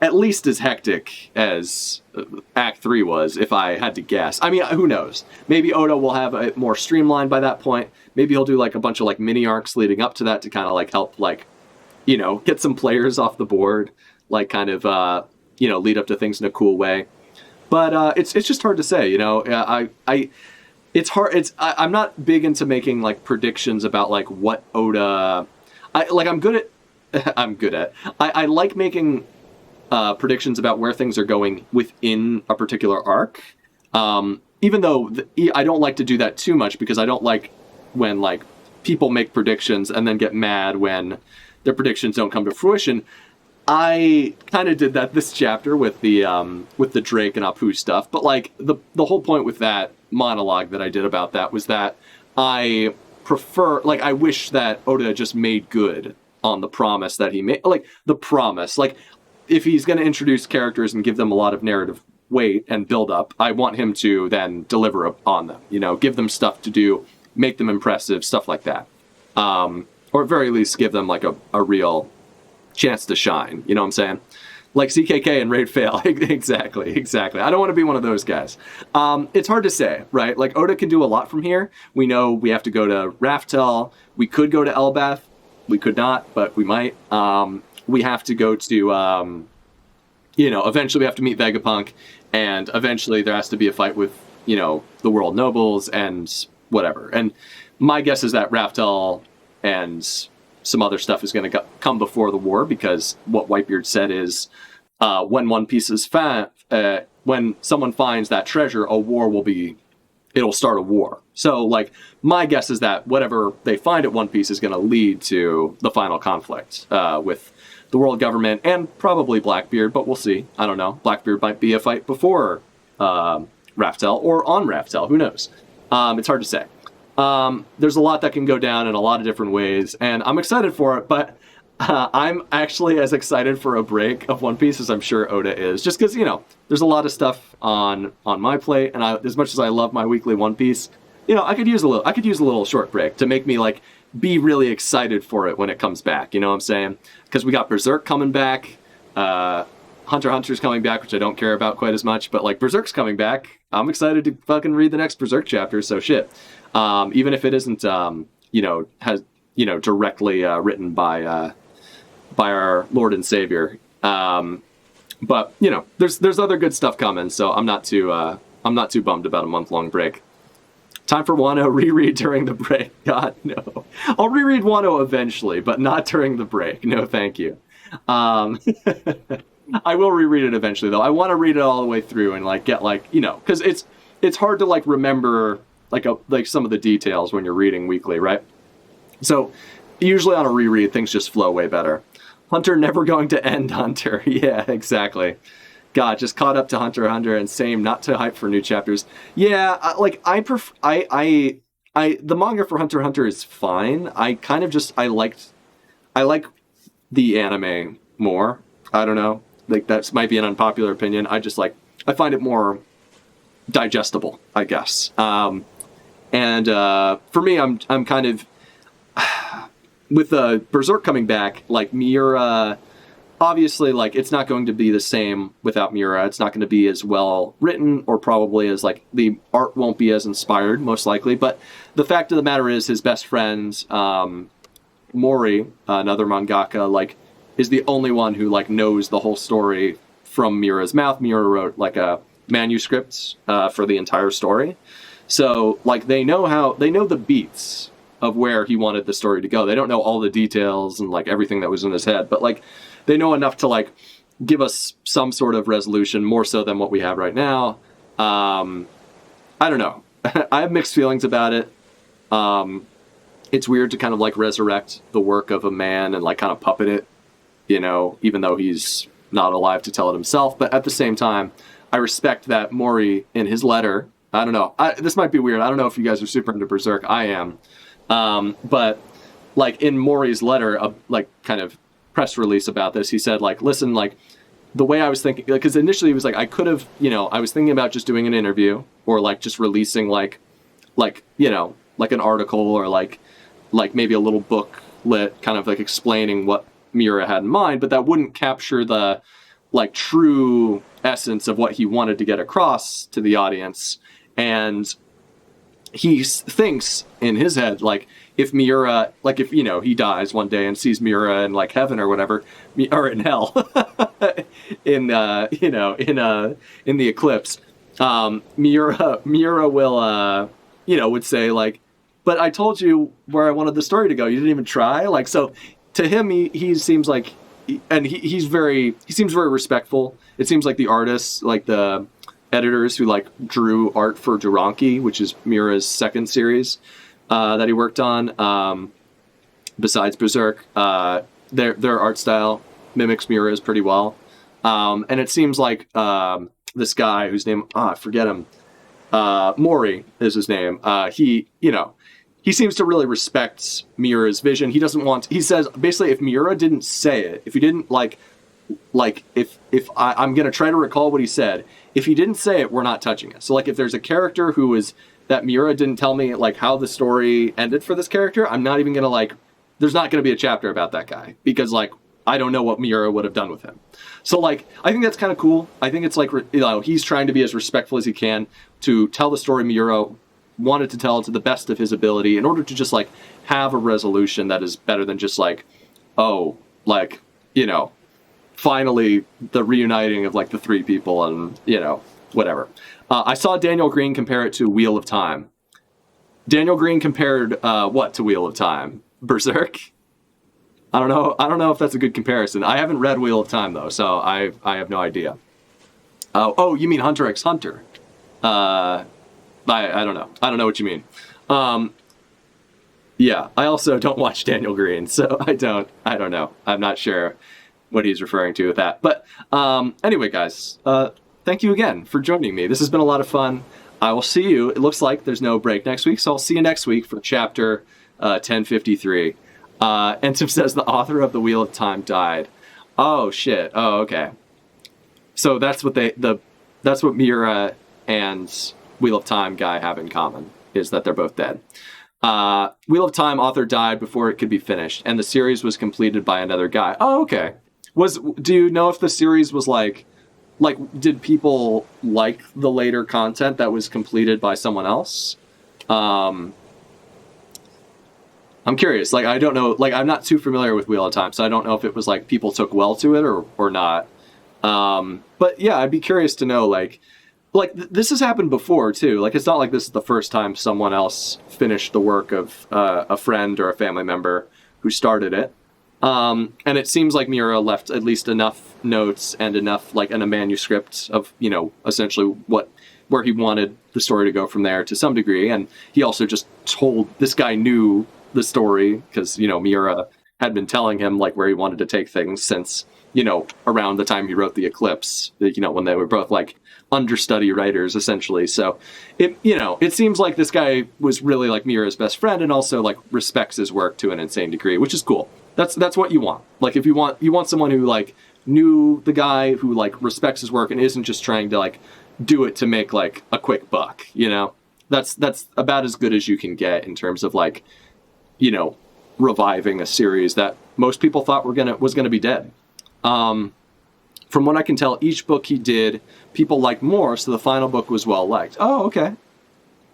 at least as hectic as Act 3 was, if I had to guess. I mean, who knows? Maybe Oda will have it more streamlined by that point. Maybe he'll do, like, a bunch of, like, mini arcs leading up to that to kind of, like, help, like, get some players off the board, like, kind of, lead up to things in a cool way. But it's just hard to say, It's hard. I'm not big into making, like, predictions about, like, what Oda... I'm good at... I like making predictions about where things are going within a particular arc. Even though I don't like to do that too much, because I don't like when, like, people make predictions and then get mad when their predictions don't come to fruition. I kind of did that this chapter with the Drake and Apu stuff, but like the whole point with that monologue that I did about that was that I wish that Oda just made good on the promise that he made. Like the promise, like if he's going to introduce characters and give them a lot of narrative weight and build up, I want him to then deliver on them. You know, give them stuff to do, make them impressive, stuff like that, or at very least give them like a real chance to shine. You know what I'm saying? Like CKK and Raid Fail. Exactly. I don't want to be one of those guys. It's hard to say, right? Like Oda can do a lot from here. We know we have to go to Raftel. We could go to Elbaf. We could not, but we might. We have to go to, eventually we have to meet Vegapunk, and eventually there has to be a fight with, the World Nobles and whatever. And my guess is that Raftel and some other stuff is going to come before the war, because what Whitebeard said is when One Piece is when someone finds that treasure, it'll start a war. So like my guess is that whatever they find at One Piece is going to lead to the final conflict with the world government and probably Blackbeard, but we'll see. I don't know. Blackbeard might be a fight before Raftel or on Raftel. Who knows? It's hard to say. There's a lot that can go down in a lot of different ways, and I'm excited for it, but I'm actually as excited for a break of One Piece as I'm sure Oda is, just because, there's a lot of stuff on my plate, and as much as I love my weekly One Piece, I could use a little short break to make me, like, be really excited for it when it comes back, you know what I'm saying? Because we got Berserk coming back, Hunter x Hunter's coming back, which I don't care about quite as much, but, like, Berserk's coming back. I'm excited to fucking read the next Berserk chapter, so shit. Even if it isn't, directly written by our Lord and Savior. But there's other good stuff coming, so I'm not too bummed about a month-long break. Time for Wano reread during the break. God, no. I'll reread Wano eventually, but not during the break. No, thank you. I will reread it eventually, though. I want to read it all the way through and get because it's hard to remember like some of the details when you're reading weekly, right? So usually on a reread, things just flow way better. Hunter never going to end Hunter. Yeah, exactly. God, just caught up to Hunter x Hunter and same, not to hype for new chapters. Yeah, the manga for Hunter x Hunter is fine. I kind of just I like the anime more. I don't know. Like that might be an unpopular opinion. I find it more digestible, I guess. And for me, I'm kind of with Berserk coming back, like Miura. Obviously, it's not going to be the same without Miura. It's not going to be as well written, or probably as the art won't be as inspired, most likely. But the fact of the matter is, his best friend Mori, another mangaka, is the only one who knows the whole story from Miura's mouth. Miura wrote a manuscript for the entire story, so they know the beats of where he wanted the story to go. They don't know all the details and everything that was in his head, but they know enough to give us some sort of resolution, more so than what we have right now. I don't know. I have mixed feelings about it. It's weird to kind of resurrect the work of a man and kind of puppet it, even though he's not alive to tell it himself. But at the same time, I respect that Mori, in his letter, I don't know. This might be weird. I don't know if you guys are super into Berserk. I am. But in Mori's letter, kind of press release about this, he said, listen, the way I was thinking, because initially he was I could have, I was thinking about just doing an interview or just releasing an article or maybe a little booklet kind of explaining what Miura had in mind, but that wouldn't capture the true essence of what he wanted to get across to the audience. And he thinks in his head, if Miura, if, he dies one day and sees Miura in heaven or whatever, or in hell, in the eclipse, Miura will, would say but I told you where I wanted the story to go. You didn't even try. So to him, he seems and he seems very respectful. It seems the artists, the editors who drew art for Duranki, which is Miura's second series that he worked on, besides Berserk, their art style mimics Miura's pretty well. And it seems like this guy whose name, I forget him, Mori is his name. He seems to really respect Miura's vision. He doesn't want, he says, basically, if Miura didn't say it, if he didn't I'm going to try to recall what he said. If he didn't say it, we're not touching it. So like if there's a character that Miura didn't tell me like how the story ended for this character, I'm not even going to there's not going to be a chapter about that guy because like, I don't know what Miura would have done with him. So like, I think that's kind of cool. I think it's like, he's trying to be as respectful as he can to tell the story Miura wanted to tell to the best of his ability in order to just like have a resolution that is better than just like, finally the reuniting of like the three people and, whatever. I saw Daniel Green compare it to Wheel of Time. Daniel Green compared what to Wheel of Time? Berserk? I don't know if that's a good comparison. I haven't read Wheel of Time though, so I have no idea. Oh, you mean Hunter x Hunter? I don't know. I don't know what you mean. Yeah, I also don't watch Daniel Green, so I don't know. I'm not sure what he's referring to with that. But anyway, guys, thank you again for joining me. This has been a lot of fun. I will see you. It looks like there's no break next week, so I'll see you next week for chapter 1053. And Tim says the author of the Wheel of Time died. Oh shit. Oh, okay. So that's what that's what Miura and Wheel of Time guy have in common, is that they're both dead. Wheel of Time author died before it could be finished, and the series was completed by another guy. Oh, okay. Do you know if the series was like, did people like the later content that was completed by someone else? I'm curious. Like, I don't know. Like, I'm not too familiar with Wheel of Time, so I don't know if it was like people took well to it or not. But yeah, I'd be curious to know, this has happened before too. Like, it's not like this is the first time someone else finished the work of a friend or a family member who started it. And it seems like Miura left at least enough notes and enough in a manuscript of, essentially where he wanted the story to go from there to some degree. And he also just told, this guy knew the story because, Miura had been telling him where he wanted to take things since, around the time he wrote The Eclipse, when they were both understudy writers essentially. So it seems like this guy was really Miura's best friend and also respects his work to an insane degree, which is cool. That's what you want. If you want someone who knew the guy, who respects his work and isn't just trying to do it to make a quick buck, that's about as good as you can get in terms of reviving a series that most people thought was gonna be dead. From what I can tell, each book he did, people liked more, so the final book was well liked. Oh, okay.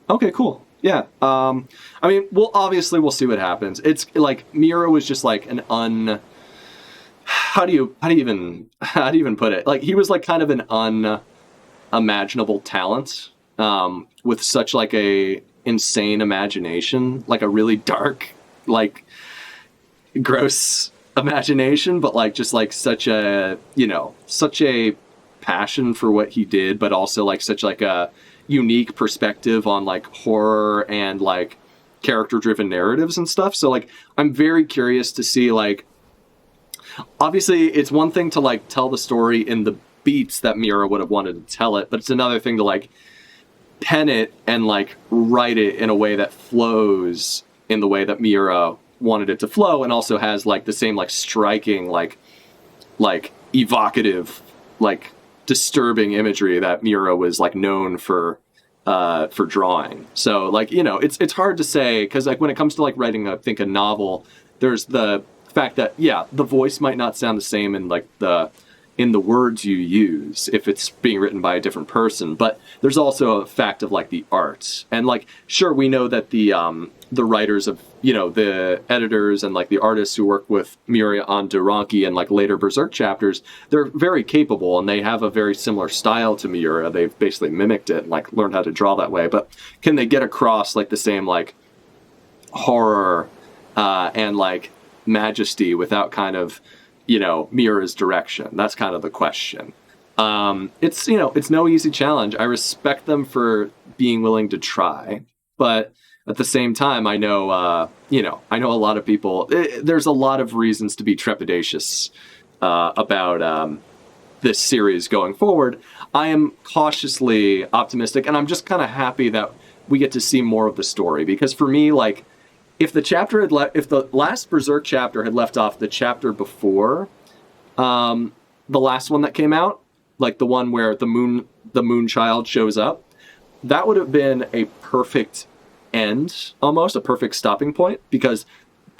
Okay, cool. Yeah. We'll see what happens. It's Miura was just how do you even put it? He was kind of an unimaginable talent, with such a insane imagination, a really dark, gross imagination, but such a passion for what he did, but also such a unique perspective on horror and character driven narratives and stuff. So I'm very curious to see obviously it's one thing to tell the story in the beats that Miura would have wanted to tell it, but it's another thing to pen it and write it in a way that flows in the way that Miura wanted it to flow, and also has the same striking evocative disturbing imagery that Miura was known for drawing. So it's hard to say, because when it comes to writing a novel, there's the fact that the voice might not sound the same in the words you use if it's being written by a different person, but there's also a fact of the art. And sure, we know that the writers of the editors and the artists who work with Miura on Doranki and later Berserk chapters, they're very capable and they have a very similar style to Miura. They've basically mimicked it and learned how to draw that way, but can they get across the same horror and majesty without kind of Miura's direction? That's kind of the question. It's no easy challenge. I respect them for being willing to try, but at the same time, I know a lot of people, there's a lot of reasons to be trepidatious about this series going forward, I am cautiously optimistic, and I'm just kind of happy that we get to see more of the story. Because for me, like, if the last Berserk chapter had left off the chapter before the last one that came out, like the one where the moon child shows up, that would have been a perfect end, almost a perfect stopping point, because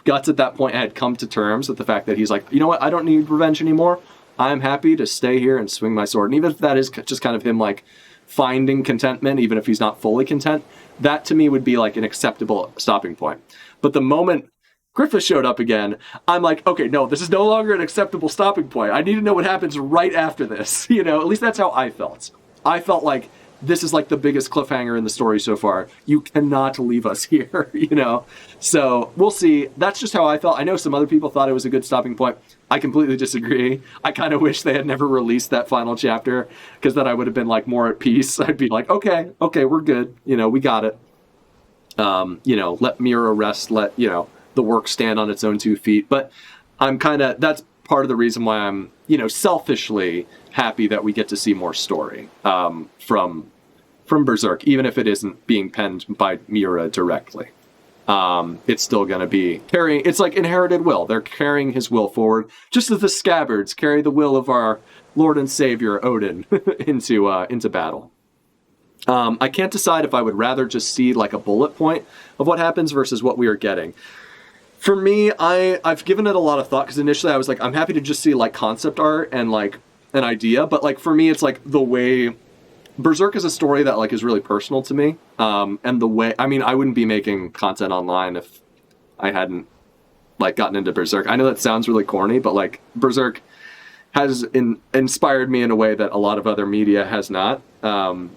Guts at that point had come to terms with the fact that he's like, you know what, I don't need revenge anymore. I'm happy to stay here and swing my sword. And even if that is just kind of him like finding contentment, even if he's not fully content, that to me would be like an acceptable stopping point. But the moment Griffith showed up again, I'm like, okay, no, this is no longer an acceptable stopping point. I need to know what happens right after this. You know, at least that's how I felt. I felt like this is like the biggest cliffhanger in the story so far. You cannot leave us here, you know? So we'll see. That's just how I felt. I know some other people thought it was a good stopping point. I completely disagree. I kind of wish they had never released that final chapter, because then I would have been like more at peace. I'd be like, okay, we're good. You know, we got it. You know, let Mira rest, let, you know, the work stand on its own 2 feet. But that's part of the reason why I'm, you know, selfishly happy that we get to see more story from Berserk, even if it isn't being penned by Miura directly. It's still going to be it's like inherited will. They're carrying his will forward, just as the scabbards carry the will of our Lord and Savior Odin into battle. I can't decide if I would rather just see like a bullet point of what happens versus what we are getting. For me, I've given it a lot of thought, because initially I was like, I'm happy to just see like concept art and like an idea, but like for me, it's like the way Berserk is a story that like is really personal to me, and the way, I mean, I wouldn't be making content online if I hadn't like gotten into Berserk. I know that sounds really corny, but like Berserk has inspired me in a way that a lot of other media has not, and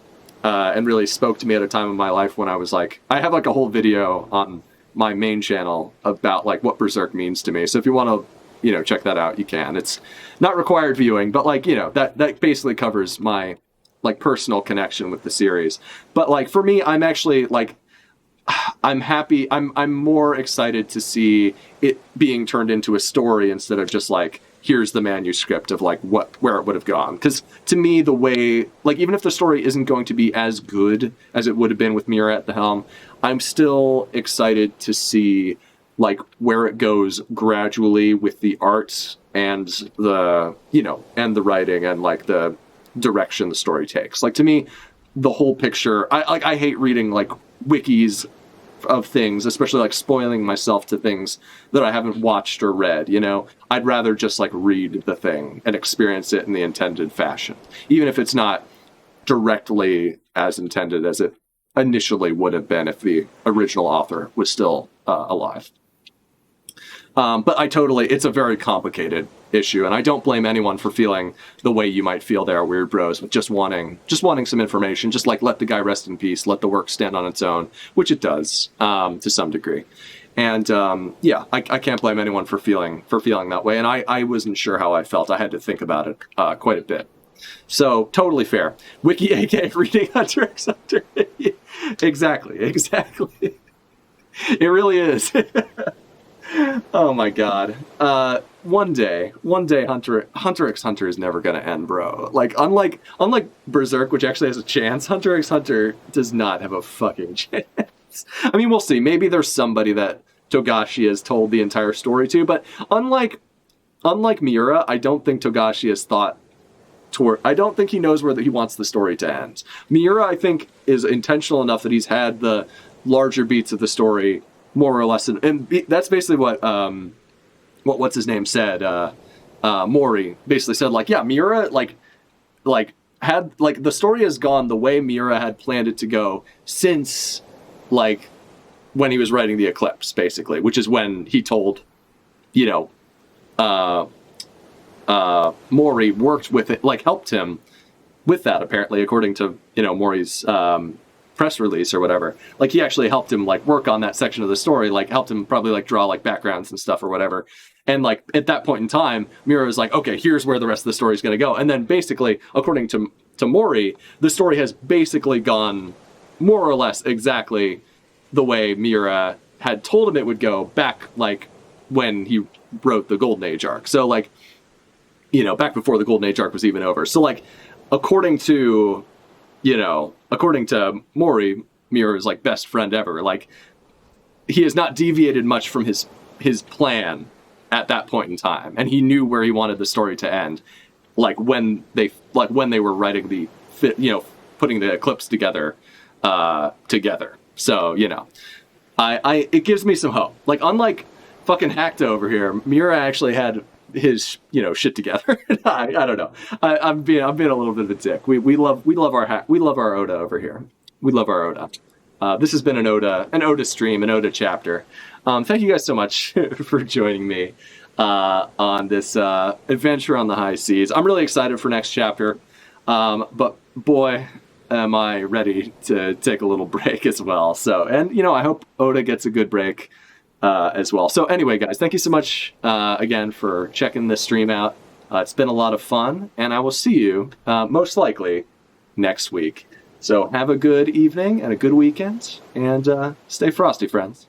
really spoke to me at a time in my life when I was like, I have like a whole video on my main channel about like what Berserk means to me. So if you want to, you know, check that out, you can. It's not required viewing, but like, you know, that basically covers my like personal connection with the series. But like for me, I'm actually like, I'm happy. I'm more excited to see it being turned into a story instead of just like, here's the manuscript of like where it would have gone. Because to me, the way, like, even if the story isn't going to be as good as it would have been with Mira at the helm, I'm still excited to see like where it goes gradually with the art and the, you know, and the writing and like the direction the story takes. Like to me, the whole picture, I hate reading like wikis of things, especially like spoiling myself to things that I haven't watched or read, you know. I'd rather just like read the thing and experience it in the intended fashion, even if it's not directly as intended as it initially would have been if the original author was still alive. But it's a very complicated issue, and I don't blame anyone for feeling the way you might feel there, Weird Bros, with just wanting some information, just like let the guy rest in peace, let the work stand on its own, which it does to some degree. And I can't blame anyone for feeling that way, and I wasn't sure how I felt. I had to think about it quite a bit. So totally fair. Wiki AK reading Hunter x Hunter. Exactly. It really is. Oh my god. One day Hunter x Hunter is never gonna end, bro. Like unlike Berserk, which actually has a chance, Hunter x Hunter does not have a fucking chance. I mean, we'll see. Maybe there's somebody that Togashi has told the entire story to, but unlike Miura, I don't think Togashi has thought I don't think he knows where he wants the story to end. Miura, I think, is intentional enough that he's had the larger beats of the story more or less, and that's basically what what's his name said. Mori basically said, like, yeah, Miura had the story has gone the way Miura had planned it to go since like when he was writing the Eclipse, basically, which is when he told, you know, Mori worked with it, like helped him with that, apparently, according to, you know, Mori's press release or whatever. Like he actually helped him like work on that section of the story, like helped him probably like draw like backgrounds and stuff or whatever. And like at that point in time, Miura was like, okay, here's where the rest of the story is going to go. And then basically, according to Mori, the story has basically gone more or less exactly the way Miura had told him it would go back like when he wrote the Golden Age arc. So like back before the Golden Age arc was even over. So like, according to Mori, Miura's like best friend ever, like he has not deviated much from his plan at that point in time, and he knew where he wanted the story to end, like when they were writing putting the clips together. So it gives me some hope. Like, unlike fucking Hackta over here, Miura actually had his shit together. I don't know. I'm being a little bit of a dick. We love our Oda over here. We love our Oda. This has been an Oda stream, an Oda chapter. Thank you guys so much for joining me on this adventure on the high seas. I'm really excited for next chapter, but boy, am I ready to take a little break as well. So, and I hope Oda gets a good break as well. So anyway, guys, thank you so much again for checking this stream out. It's been a lot of fun, and I will see you most likely next week. So have a good evening and a good weekend, and stay frosty, friends.